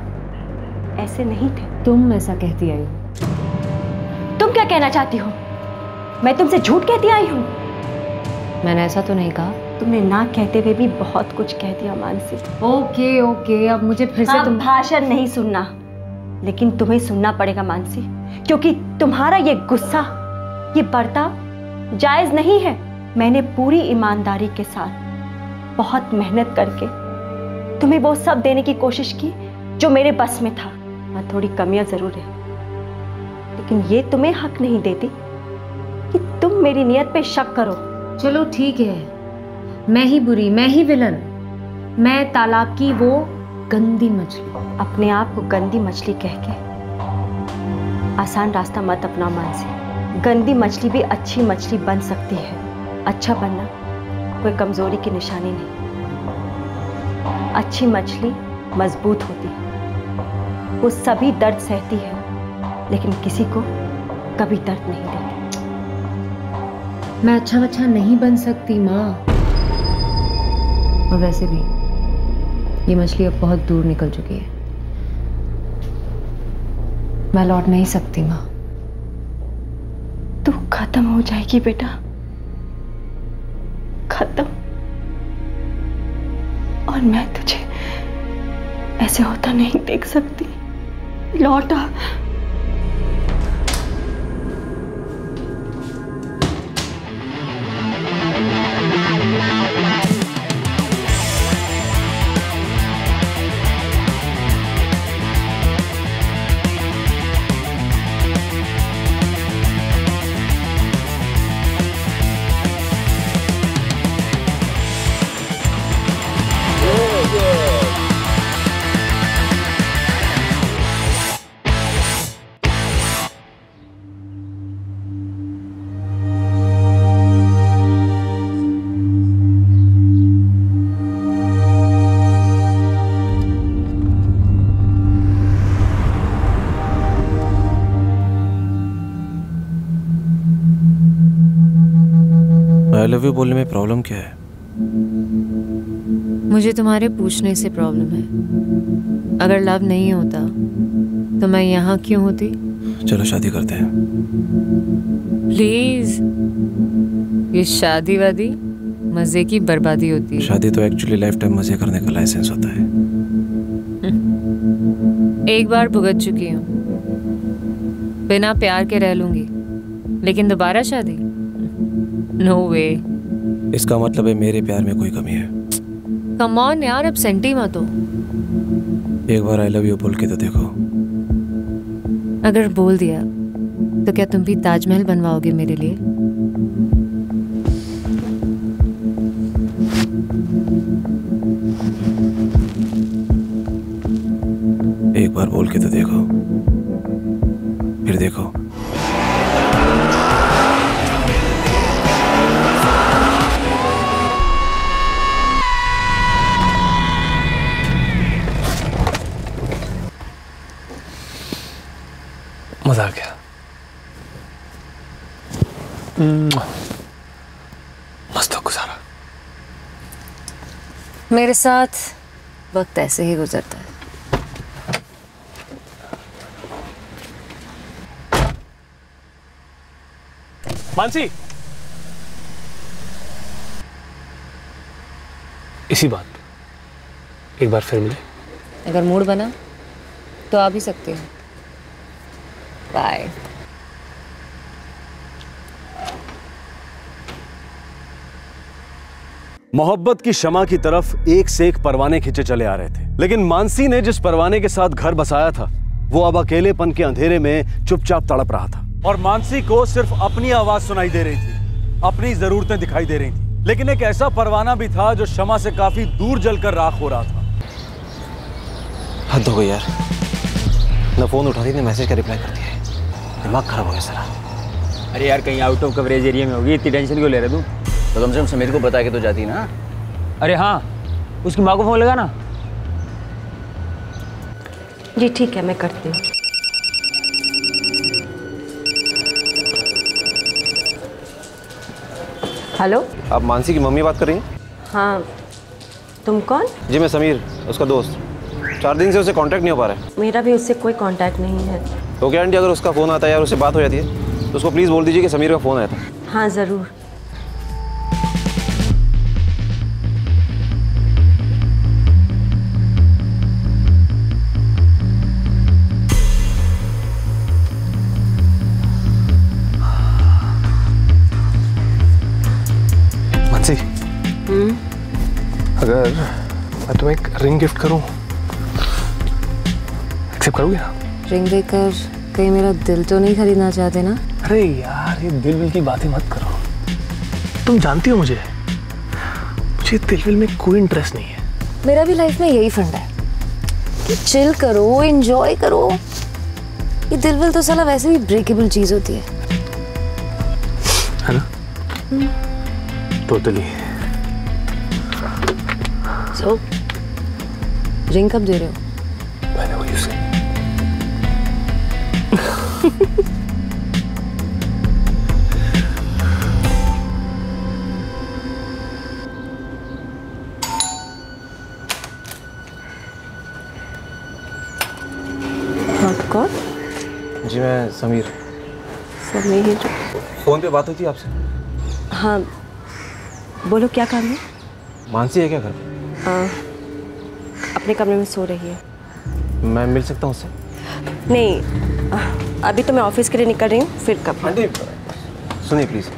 ऐसे नहीं थे। तुम ऐसा कहती आई हो? तुम क्या कहना चाहती हो? मैं तुमसे झूठ कहती आई हूँ? मैंने ऐसा तो नहीं कहा। तुमने ना कहते हुए भी बहुत कुछ कह दिया मानसी। ओके ओके, अब मुझे फिर से तुम भाषण नहीं सुनना, लेकिन तुम्हें सुनना पड़ेगा मानसी, क्योंकि तुम्हारा ये गुस्सा, ये बर्ताव जायज नहीं है। मैंने पूरी ईमानदारी के साथ बहुत मेहनत करके तुम्हें वो सब देने की कोशिश की जो मेरे बस में था। हाँ, थोड़ी कमियां जरूर है, लेकिन ये तुम्हें हक नहीं देती कि तुम मेरी नियत पे शक करो। चलो ठीक है, मैं ही बुरी, मैं ही विलन, मैं तालाब की वो गंदी मछली। अपने आप को गंदी मछली कह के आसान रास्ता मत अपनाओ मानसी। गंदी मछली भी अच्छी मछली बन सकती है। अच्छा बनना कोई कमजोरी की निशानी नहीं। अच्छी मछली मजबूत होती है, वो सभी दर्द सहती है, लेकिन किसी को कभी दर्द नहीं देती। मैं अच्छा बच्चा नहीं बन सकती माँ, और वैसे भी ये मछली अब बहुत दूर निकल चुकी है, मैं लौट नहीं सकती माँ। तू खत्म हो जाएगी बेटा, खत्म। और मैं तुझे ऐसे होता नहीं देख सकती। लौट आ। आई लव यू बोलने में प्रॉब्लम क्या है? मुझे तुम्हारे पूछने से प्रॉब्लम है। अगर लव नहीं होता तो मैं यहाँ क्यों होती? चलो शादी करते हैं। प्लीज, ये शादी वादी मजे की बर्बादी होती है। शादी तो एक्चुअली लाइफ टाइम मजे करने का लाइसेंस होता है। एक बार भुगत चुकी हूँ, बिना प्यार के रह लूंगी, लेकिन दोबारा शादी? नो वे। इसका मतलब है मेरे प्यार में कोई कमी है। कम ऑन यार, अब सेंटी मत हो। एक बार आई लव यू बोल के तो देखो। अगर बोल दिया तो क्या तुम भी ताजमहल बनवाओगे मेरे लिए? एक बार बोल के तो देखो, फिर देखो। मजा आ गया। मस्त गुजारा। मेरे साथ वक्त ऐसे ही गुजरता है। मानसी, इसी बात पे एक बार फिर मिले। अगर मूड बना तो आ भी सकते हो। बाय। मोहब्बत की शमा की तरफ एक से एक परवाने खींचे चले आ रहे थे, लेकिन मानसी ने जिस परवाने के साथ घर बसाया था वो अब अकेलेपन के अंधेरे में चुपचाप तड़प रहा था। और मानसी को सिर्फ अपनी आवाज सुनाई दे रही थी, अपनी जरूरतें दिखाई दे रही थी, लेकिन एक ऐसा परवाना भी था जो शमा से काफी दूर जलकर राख हो रहा था। हद हो गई यार, न फोन उठा रही, न मैसेज का रिप्लाई करती है। दिमाग खराब हो गया सारा। अरे यार, कहीं आउट ऑफ कवरेज एरिया में होगी, इतनी टेंशन क्यों ले रहे तू? तो कम से कम समीर को बता के तो जाती ना। अरे हाँ, उसकी माँ को फोन लगा ना। जी ठीक है, मैं करती हूँ। हेलो, आप मानसी की मम्मी बात कर रही हैं? हाँ, तुम कौन? जी मैं समीर, उसका दोस्त। 4 दिन से उसे कांटेक्ट नहीं हो पा रहा है। मेरा भी उससे कोई कांटेक्ट नहीं है। तो क्या आंटी, अगर उसका फ़ोन आता है यार, उससे बात हो जाती है तो उसको प्लीज़ बोल दीजिए कि समीर का फ़ोन आया था। हाँ ज़रूर। मानसी, अगर मैं तुम्हें एक रिंग गिफ्ट करूं, एक्सेप्ट करोगे ना? रिंग देकर कहीं मेरा दिल तो नहीं खरीदना चाहते ना? अरे यार, ये दिल विल की बातें मत करो। तुम जानती हो मुझे दिल विल में कोई इंटरेस्ट नहीं है। मेरा भी लाइफ में यही फंडा है कि चिल करो, एंजॉय करो। ये दिल विल तो साला वैसे भी ब्रेकेबल चीज होती है ना? टोटली। सो रिंग कब दे रहे हो? Whenever you say. कौन? जी मैं समीर। समीर? फ़ोन पे बात हुई थी आपसे? हाँ, बोलो क्या काम है? मानसी है क्या घर पे? अपने कमरे में सो रही है। मैं मिल सकता हूँ उससे? नहीं, अभी तो मैं ऑफिस के लिए निकल रही हूँ, फिर कब? आंटी सुनिए प्लीज़,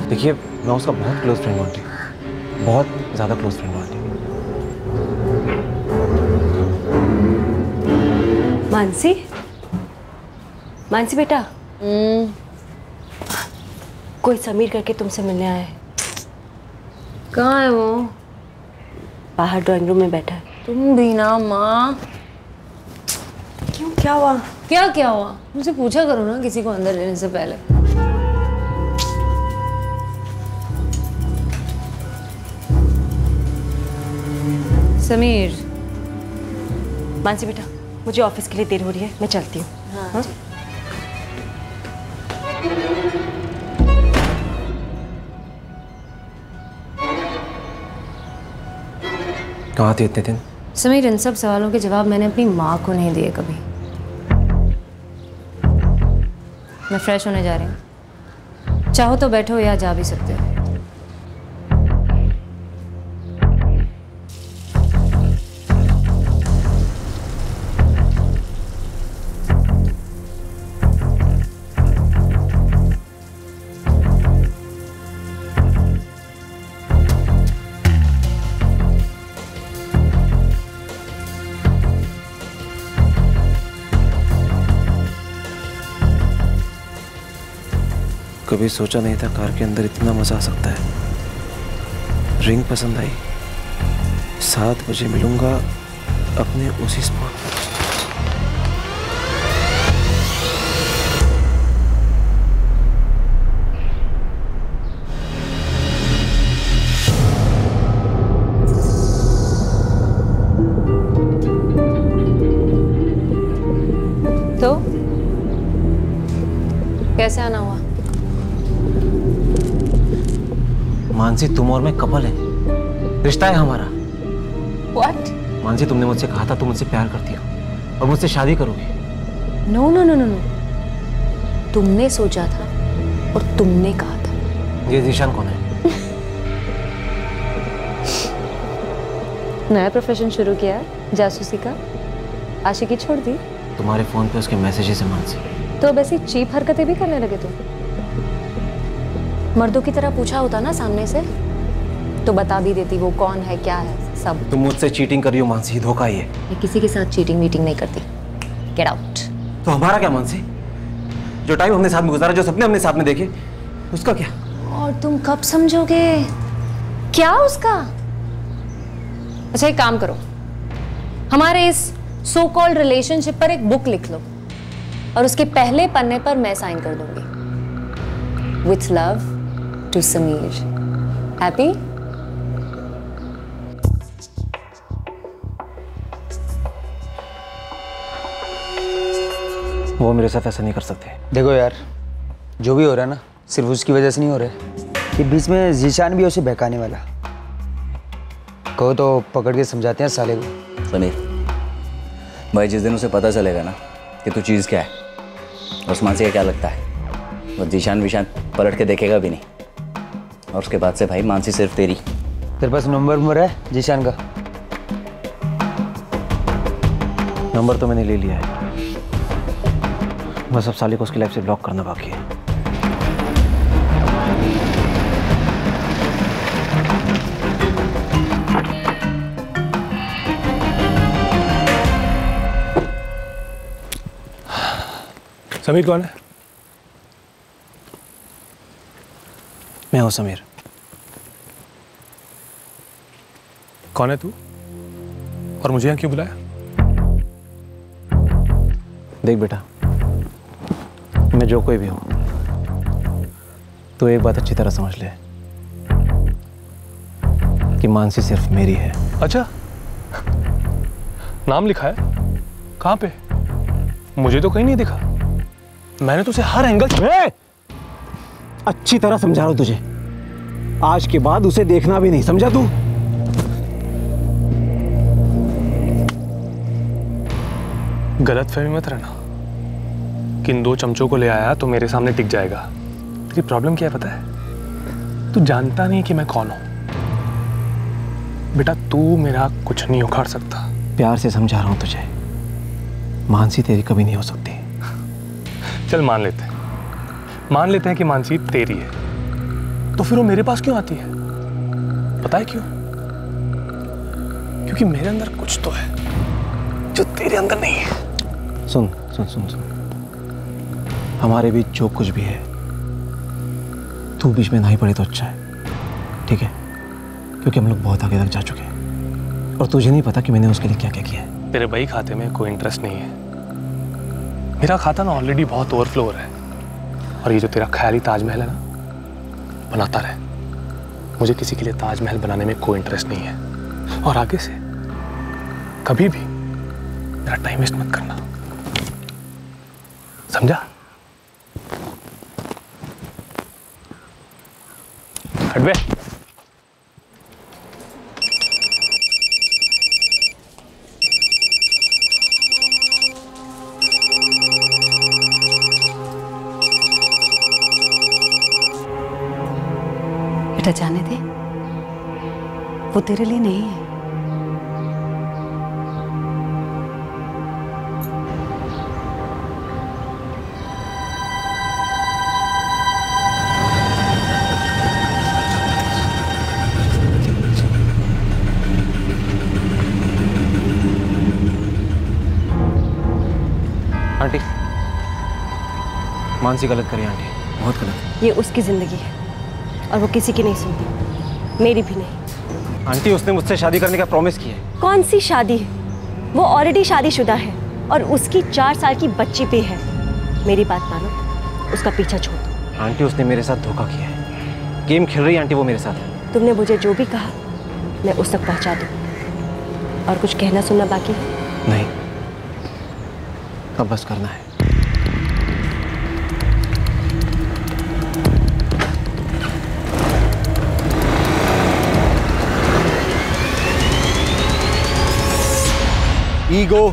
देखिए मैं उसका बहुत क्लोज फ्रेंड हूँ आंटी, बहुत ज़्यादा क्लोज फ्रेंड हूँ आंटी। मानसी, मानसी बेटा, कोई समीर करके तुमसे मिलने आया है। कहाँ है वो? बाहर ड्राइंग रूम में बैठा है। तुम भी ना माँ। क्यों, क्या हुआ? क्या हुआ? मुझसे पूछा करो ना किसी को अंदर लेने से पहले। समीर। मानसी बेटा, मुझे ऑफिस के लिए देर हो रही है, मैं चलती हूँ। हाँ? कहाँ थी इतने दिन? समीर, इन सब सवालों के जवाब मैंने अपनी माँ को नहीं दिए कभी। मैं फ्रेश होने जा रही हूँ, चाहो तो बैठो या जा भी सकते हो। कभी सोचा नहीं था कार के अंदर इतना मजा आ सकता है। रिंग पसंद आई। 7 बजे मिलूंगा अपने उसी स्पॉट पर। तो कैसे आना हुआ? मानसी, तुम और मैं कपल हैं, रिश्ता है हमारा। What? मानसी, तुमने मुझसे कहा था तुम मुझसे प्यार करती हो और मुझसे शादी करोगी। No no no no no, तुमने सोचा था और तुमने कहा था। ये जीशान कौन है? नया प्रोफेशन शुरू किया है, जासूसी का। आशिकी छोड़ दी? तुम्हारे फोन पे उसके मैसेजेस हैं मानसी। तो अब ऐसी चीप हरकतें भी करने लगे तुम? मर्दों की तरह पूछा होता ना सामने से, तो बता भी देती वो कौन है क्या है सब। तुम मुझसे चीटिंग कर रही हो मानसी, धोखा ही है। मैं किसी के साथ चीटिंग वीटिंग नहीं करती। Get out. तो हमारा क्या मानसी? जो टाइम हमने साथ में गुजारा, जो सपने हमने साथ में देखे, उसका क्या? और तुम कब समझोगे क्या उसका? अच्छा एक काम करो, हमारे इस सो कॉल्ड रिलेशनशिप पर एक बुक लिख लो और उसके पहले पन्ने पर मैं साइन कर दूंगी। With love to Sameer. Happy? वो मेरे साथ ऐसा नहीं कर सकते। देखो यार, जो भी हो रहा है ना, सिर्फ उसकी वजह से नहीं हो रहा है। कि बीच में जीशान भी उसे बहकाने वाला। कहो तो पकड़ के समझाते हैं साले को। समीर भाई, जिस दिन उसे पता चलेगा ना कि तू चीज़ क्या है, उस मानसी का क्या लगता है, और जीशान विशान पलट के देखेगा भी नहीं। और उसके बाद से भाई मानसी सिर्फ तेरी। तेरे पास नंबर है जीशान का? नंबर तो मैंने ले लिया है, बस अब साले को उसकी लाइफ से ब्लॉक करना बाकी है। समीर कौन है? मैं हूं समीर। कौन है तू और मुझे यहाँ क्यों बुलाया? देख बेटा, मैं जो कोई भी हूं, तो एक बात अच्छी तरह समझ ले कि मानसी सिर्फ मेरी है। अच्छा, नाम लिखा है? कहाँ पे? मुझे तो कहीं नहीं दिखा। मैंने तुझे हर एंगल से अच्छी तरह समझा रहा हूं तुझे। आज के बाद उसे देखना भी नहीं, समझा तू? गलतफहमी मत रहना कि इन 2 चमचों को ले आया तो मेरे सामने टिक जाएगा। तेरी प्रॉब्लम क्या है पता है? तू जानता नहीं कि मैं कौन हूं। बेटा, तू मेरा कुछ नहीं उखाड़ सकता। प्यार से समझा रहा हूं तुझे, मानसी तेरी कभी नहीं हो सकती। चल मान लेते हैं कि मानसी तेरी है, तो फिर वो मेरे पास क्यों आती है? पता है क्यों? क्योंकि मेरे अंदर कुछ तो है जो तेरे अंदर नहीं है। सुन सुन सुन सुन, हमारे बीच जो कुछ भी है, तू बीच में नहीं पड़े तो अच्छा है, ठीक है? क्योंकि हम लोग बहुत आगे तक जा चुके हैं और तुझे नहीं पता कि मैंने उसके लिए क्या क्या किया है। तेरे भाई खाते में कोई इंटरेस्ट नहीं है। मेरा खाता ना ऑलरेडी बहुत ओवरफ्लो हो रहा है, और ये जो तेरा ख्याली ताजमहल है ना, बनाता रहे। मुझे किसी के लिए ताजमहल बनाने में कोई इंटरेस्ट नहीं है, और आगे से कभी भी मेरा टाइम वेस्ट मत करना, समझा? हट बे। बेटा जाने दे, वो तेरे लिए नहीं है। आंटी, मानसी गलत करी आंटी, बहुत गलत। ये उसकी जिंदगी है और वो किसी की नहीं सुनती, मेरी भी नहीं। आंटी, उसने मुझसे शादी करने का प्रॉमिस किया है। कौन सी शादी है? वो ऑलरेडी शादीशुदा है और उसकी 4 साल की बच्ची भी है। मेरी बात मानो, उसका पीछा छोड़ दो। आंटी, उसने मेरे साथ धोखा किया है। गेम खेल रही है आंटी वो मेरे साथ। तुमने मुझे जो भी कहा मैं उस तक पहुंचा दूँ। और कुछ कहना सुनना बाकी है? नहीं, अब बस करना है। ईगो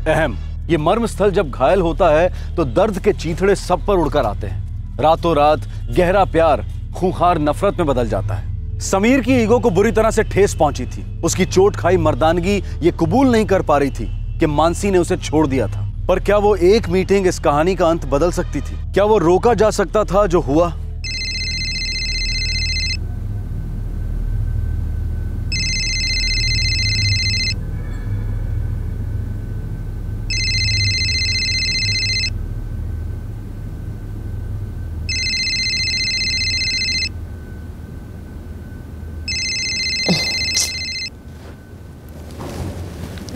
अहम। ये मर्म स्थल जब घायल होता है तो दर्द के चीथड़े सब पर उड़कर आते हैं। रातों रात गहरा प्यार खूंखार नफरत में बदल जाता है। समीर की ईगो को बुरी तरह से ठेस पहुंची थी। उसकी चोट खाई मर्दानगी ये कबूल नहीं कर पा रही थी कि मानसी ने उसे छोड़ दिया था। पर क्या वो एक मीटिंग इस कहानी का अंत बदल सकती थी? क्या वो रोका जा सकता था जो हुआ?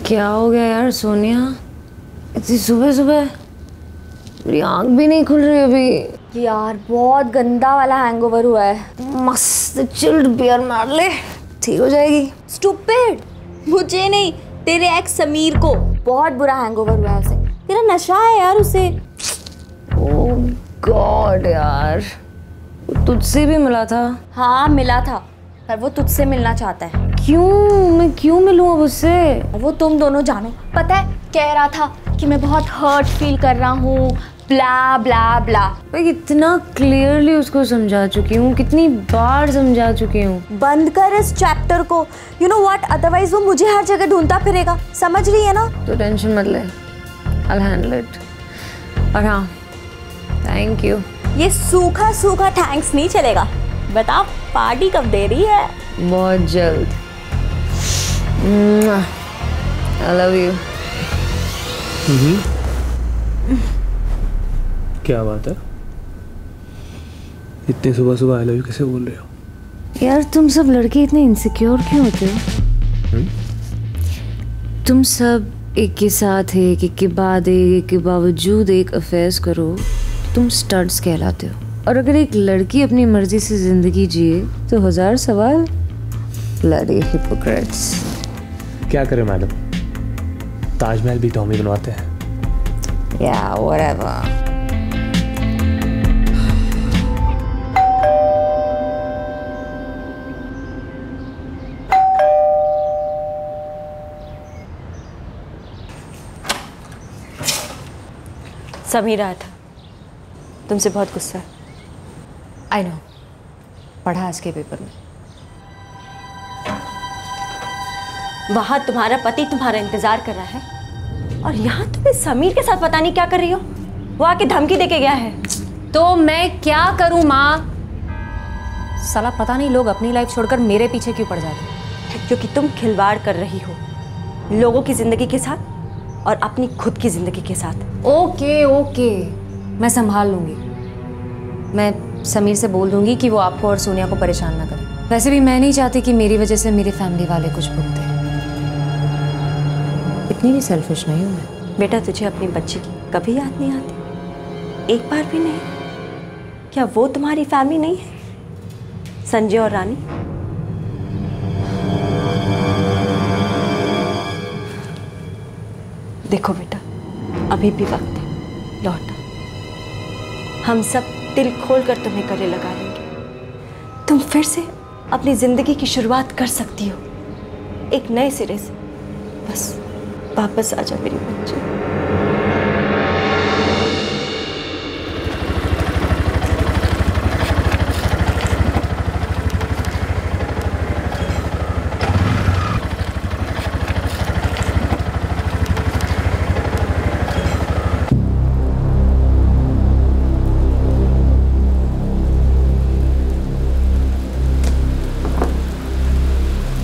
क्या हो गया यार सोनिया, इतनी सुबह सुबह? मेरी आँख भी नहीं खुल रही अभी। यार बहुत गंदा वाला हैंगओवर हुआ है। मस्त चिल्ड बियर मार ले, ठीक हो जाएगी। स्टूपिड, मुझे नहीं तेरे एक्स समीर को बहुत बुरा हैंगओवर हुआ है उसे। तेरा नशा है यार उसे। ओह गॉड यार, वो तुझसे भी मिला था? हाँ मिला था, पर वो तुझसे मिलना चाहता है। क्यों? मैं क्यों मिलूं अब उससे? वो तुम दोनों जानो। पता है कह रहा था कि मैं बहुत हर्ट फील कर रहा हूँ, ब्ला ब्ला ब्ला। मैं कितना क्लियरली उसको समझा चुकी हूँ, कितनी बार समझा चुकी हूँ। बंद कर इस चैप्टर को। यू नो व्हाट, अदरवाइज वो मुझे हर जगह ढूंढता फिरेगा। समझ रही है ना? तो टेंशन मत ले, आई विल हैंडल इट। और हाँ, थैंक यू। ये सूखा सूखा थैंक्स नहीं चलेगा। बता पार्टी कब दे रही है? बहुत जल्द। I love you. क्या बात है? इतनी सुबह सुबह आई लव यू कैसे बोल रहे हो? यार तुम सब लड़के इतने इनसिक्योर क्यों होते हो? तुम सब एक के साथ एक के बाद एक के बावजूद एक अफेयर्स करो तो तुम स्टड्स कहलाते हो। और अगर एक लड़की अपनी मर्जी से जिंदगी जिए तो 1000 सवाल। Bloody Hippocrates. क्या करें मैडम, ताजमहल भी तो हम ही बनवाते हैं। Yeah, whatever. समीर आया था, तुमसे बहुत गुस्सा है। आई नो, पढ़ा आज के पेपर में। वहां तुम्हारा पति तुम्हारा इंतजार कर रहा है और यहाँ तुम इस समीर के साथ पता नहीं क्या कर रही हो। वो आके धमकी देके गया है। तो मैं क्या करूं माँ? साला पता नहीं लोग अपनी लाइफ छोड़कर मेरे पीछे क्यों पड़ जाते हैं। क्योंकि तुम खिलवाड़ कर रही हो लोगों की जिंदगी के साथ और अपनी खुद की जिंदगी के साथ। ओके ओके, मैं संभाल लूंगी। मैं समीर से बोल दूंगी कि वो आपको और सोनिया को परेशान ना करे। वैसे भी मैं नहीं चाहती कि मेरी वजह से मेरी फैमिली वाले कुछ भुगते। इतनी भी सेल्फिश नहीं हूँ मैं। बेटा तुझे अपनी बच्ची की कभी याद नहीं आती? एक बार भी नहीं? क्या वो तुम्हारी फैमिली नहीं है? संजय और रानी। देखो बेटा, अभी भी वक्त है, लौट। हम सब दिल खोलकर तुम्हें गले लगा लेंगे। तुम फिर से अपनी जिंदगी की शुरुआत कर सकती हो, एक नए सिरे से। बस वापस आ जा मेरी बच्ची।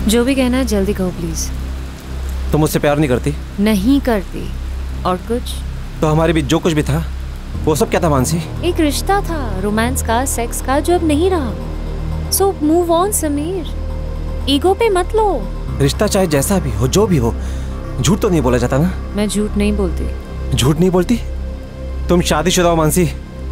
जो भी कहना है जल्दी कहो प्लीज। तुम मुझसे प्यार नहीं करती? नहीं करती। और कुछ? तो हमारे बीच जो कुछ भी था वो सब क्या था मानसी? एक रिश्ता था, रोमांस का, सेक्स का, जो अब नहीं रहा। So move on Sameer, ego पे मत लो। रिश्ता चाहे जैसा भी हो, जो भी हो, झूठ तो नहीं बोला जाता ना। मैं झूठ नहीं बोलती। झूठ नहीं बोलती? तुम शादीशुदा हो मानसी,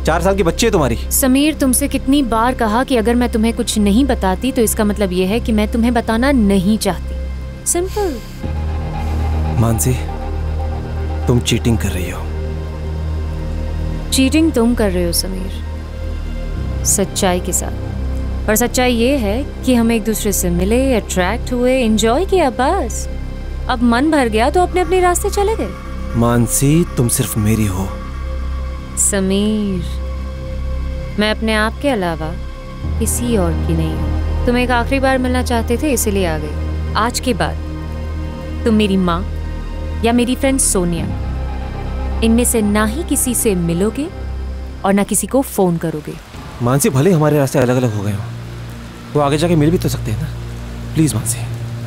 4 साल की बच्ची है तुम्हारी। समीर, तुमसे कितनी बार कहा कि अगर मैं तुम्हें कुछ नहीं बताती तो इसका मतलब ये है कि मैं तुम्हें बताना नहीं चाहती। सिंपल। मानसी, तुम चीटिंग कर रही हो। चीटिंग तुम कर रहे हो समीर, सच्चाई के साथ। और सच्चाई ये है कि हम एक दूसरे से मिले, अट्रैक्ट हुए, एंजॉय किया, बस। अब मन भर गया तो अपने अपने रास्ते चले गए। मानसी, तुम सिर्फ मेरी हो। समीर, मैं अपने आप के अलावा किसी और की नहीं हूँ। तुम एक आखिरी बार मिलना चाहते थे, इसीलिए आ गई। आज के बाद तुम मेरी माँ या मेरी फ्रेंड सोनिया, इनमें से ना ही किसी से मिलोगे और ना किसी को फोन करोगे। मानसी, भले हमारे रास्ते अलग अलग हो गए हो, वो आगे जाके मिल भी तो सकते हैं ना। प्लीज मानसी,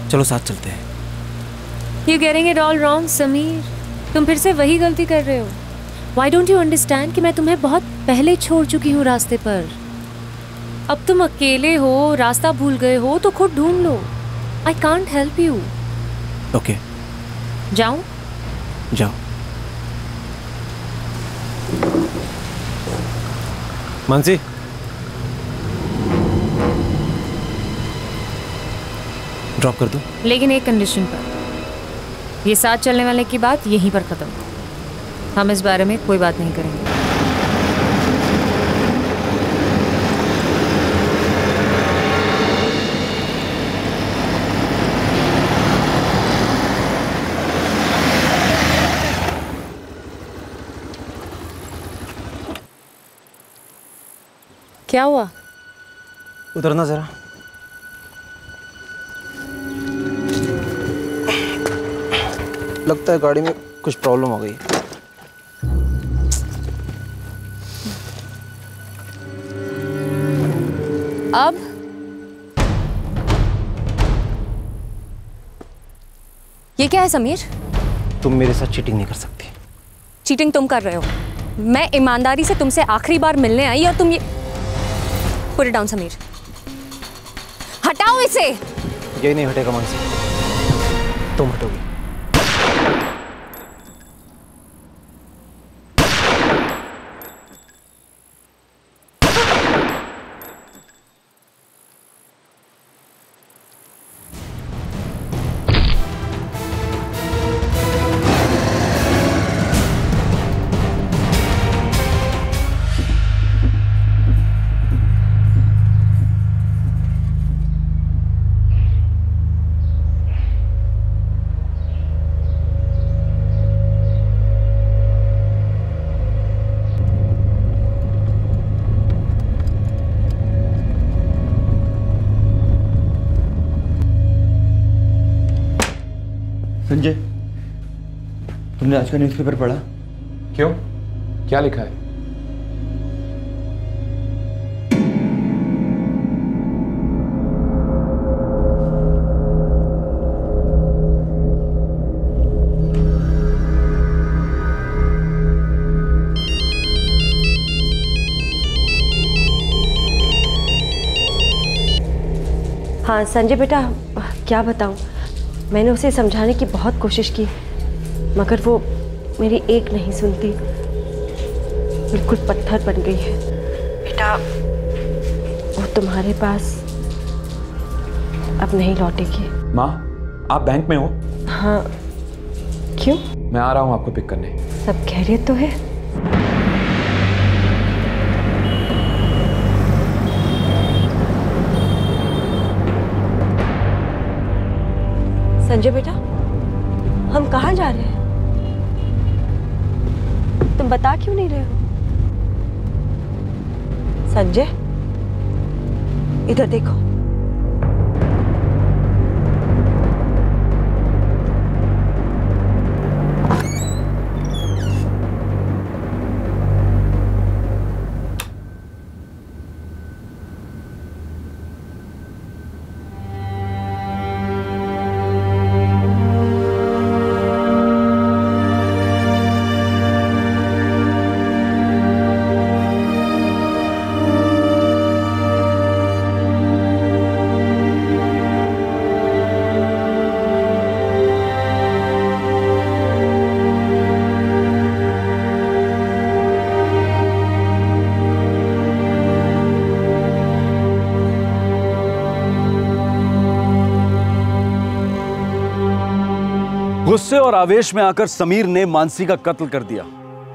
चलो साथ चलते हैं। You're getting it all wrong, Sameer. तुम फिर से वही गलती कर रहे हो। Why don't you understand कि मैं तुम्हें बहुत पहले छोड़ चुकी हूँ रास्ते पर। अब तुम अकेले हो, रास्ता भूल गए हो तो खुद ढूंढ लो। I can't help you। Okay, जाऊं? जाओ। मानसी, ड्रॉप कर दो। लेकिन एक कंडीशन पर। ये साथ चलने वाले की बात यहीं पर खत्म। हम इस बारे में कोई बात नहीं करेंगे। क्या हुआ? उतरना जरा। लगता है गाड़ी में कुछ प्रॉब्लम हो गई। अब ये क्या है समीर? तुम मेरे साथ चीटिंग नहीं कर सकती। चीटिंग तुम कर रहे हो। मैं ईमानदारी से तुमसे आखिरी बार मिलने आई और तुम ये पुट इट डाउन समीर। हटाओ इसे। ये नहीं हटेगा मानसी, तुम हटोगी। संजय, तुमने आज का न्यूज़पेपर पढ़ा? क्यों? क्या लिखा है? हाँ संजय बेटा, क्या बताऊँ, मैंने उसे समझाने की बहुत कोशिश की मगर वो मेरी एक नहीं सुनती, बिल्कुल पत्थर बन गई है। बेटा, वो तुम्हारे पास अब नहीं लौटेगी। माँ, आप बैंक में हो? हाँ, क्यों? मैं आ रहा हूँ आपको पिक करने। सब खैरियत तो है? संजय बेटा, हम कहाँ जा रहे हैं? तुम बता क्यों नहीं रहे हो? संजय, इधर देखो। गुस्से और आवेश में आकर समीर ने मानसी का कत्ल कर दिया।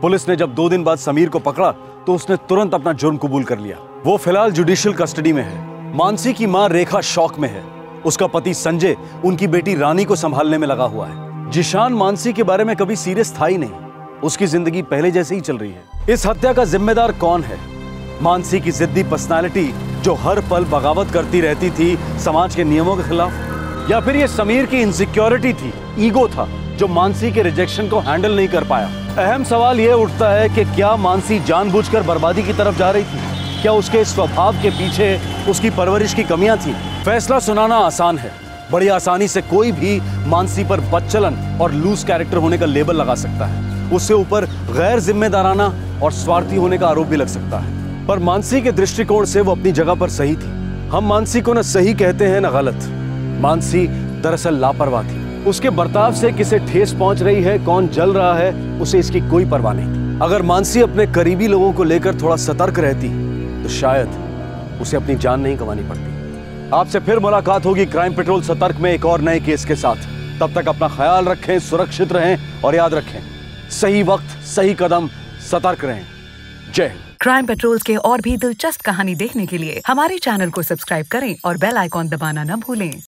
पुलिस ने जब 2 दिन बाद समीर को पकड़ा तो उसने तुरंत अपना जुर्म कबूल कर लिया। वो फिलहाल जुडिशियल कस्टडी में है। मानसी की मां रेखा शौक में है। उसका पति संजय उनकी बेटी रानी को संभालने में लगा हुआ है। जिशान मानसी के बारे में कभी सीरियस था ही नहीं। उसकी जिंदगी पहले जैसे ही चल रही है। इस हत्या का जिम्मेदार कौन है? मानसी की जिद्दी पर्सनालिटी जो हर पल बगावत करती रहती थी समाज के नियमों के खिलाफ, या फिर ये समीर की इनसिक्योरिटी थी, ईगो था जो मानसी के रिजेक्शन को हैंडल नहीं कर पाया। अहम सवाल यह उठता है कि क्या मानसी जानबूझकर बर्बादी की तरफ जा रही थी? क्या उसके स्वभाव के पीछे उसकी परवरिश की कमियां थी? फैसला सुनाना आसान है। बड़ी आसानी से कोई भी मानसी पर बदचलन और लूज कैरेक्टर होने का लेबल लगा सकता है। उससे ऊपर गैर जिम्मेदाराना और स्वार्थी होने का आरोप भी लग सकता है। पर मानसी के दृष्टिकोण से वो अपनी जगह पर सही थी। हम मानसी को न सही कहते हैं न गलत। मानसी दरअसल लापरवाह थी। उसके बर्ताव से किसे ठेस पहुंच रही है, कौन जल रहा है, उसे इसकी कोई परवाह नहीं थी। अगर मानसी अपने करीबी लोगों को लेकर थोड़ा सतर्क रहती तो शायद उसे अपनी जान नहीं गंवानी पड़ती। आपसे फिर मुलाकात होगी क्राइम पेट्रोल सतर्क में एक और नए केस के साथ। तब तक अपना ख्याल रखें, सुरक्षित रहें और याद रखें, सही वक्त सही कदम, सतर्क रहें। जय हिंद। क्राइम पेट्रोल्स के और भी दिलचस्प कहानी देखने के लिए हमारे चैनल को सब्सक्राइब करें और बेल आइकॉन दबाना न भूलें।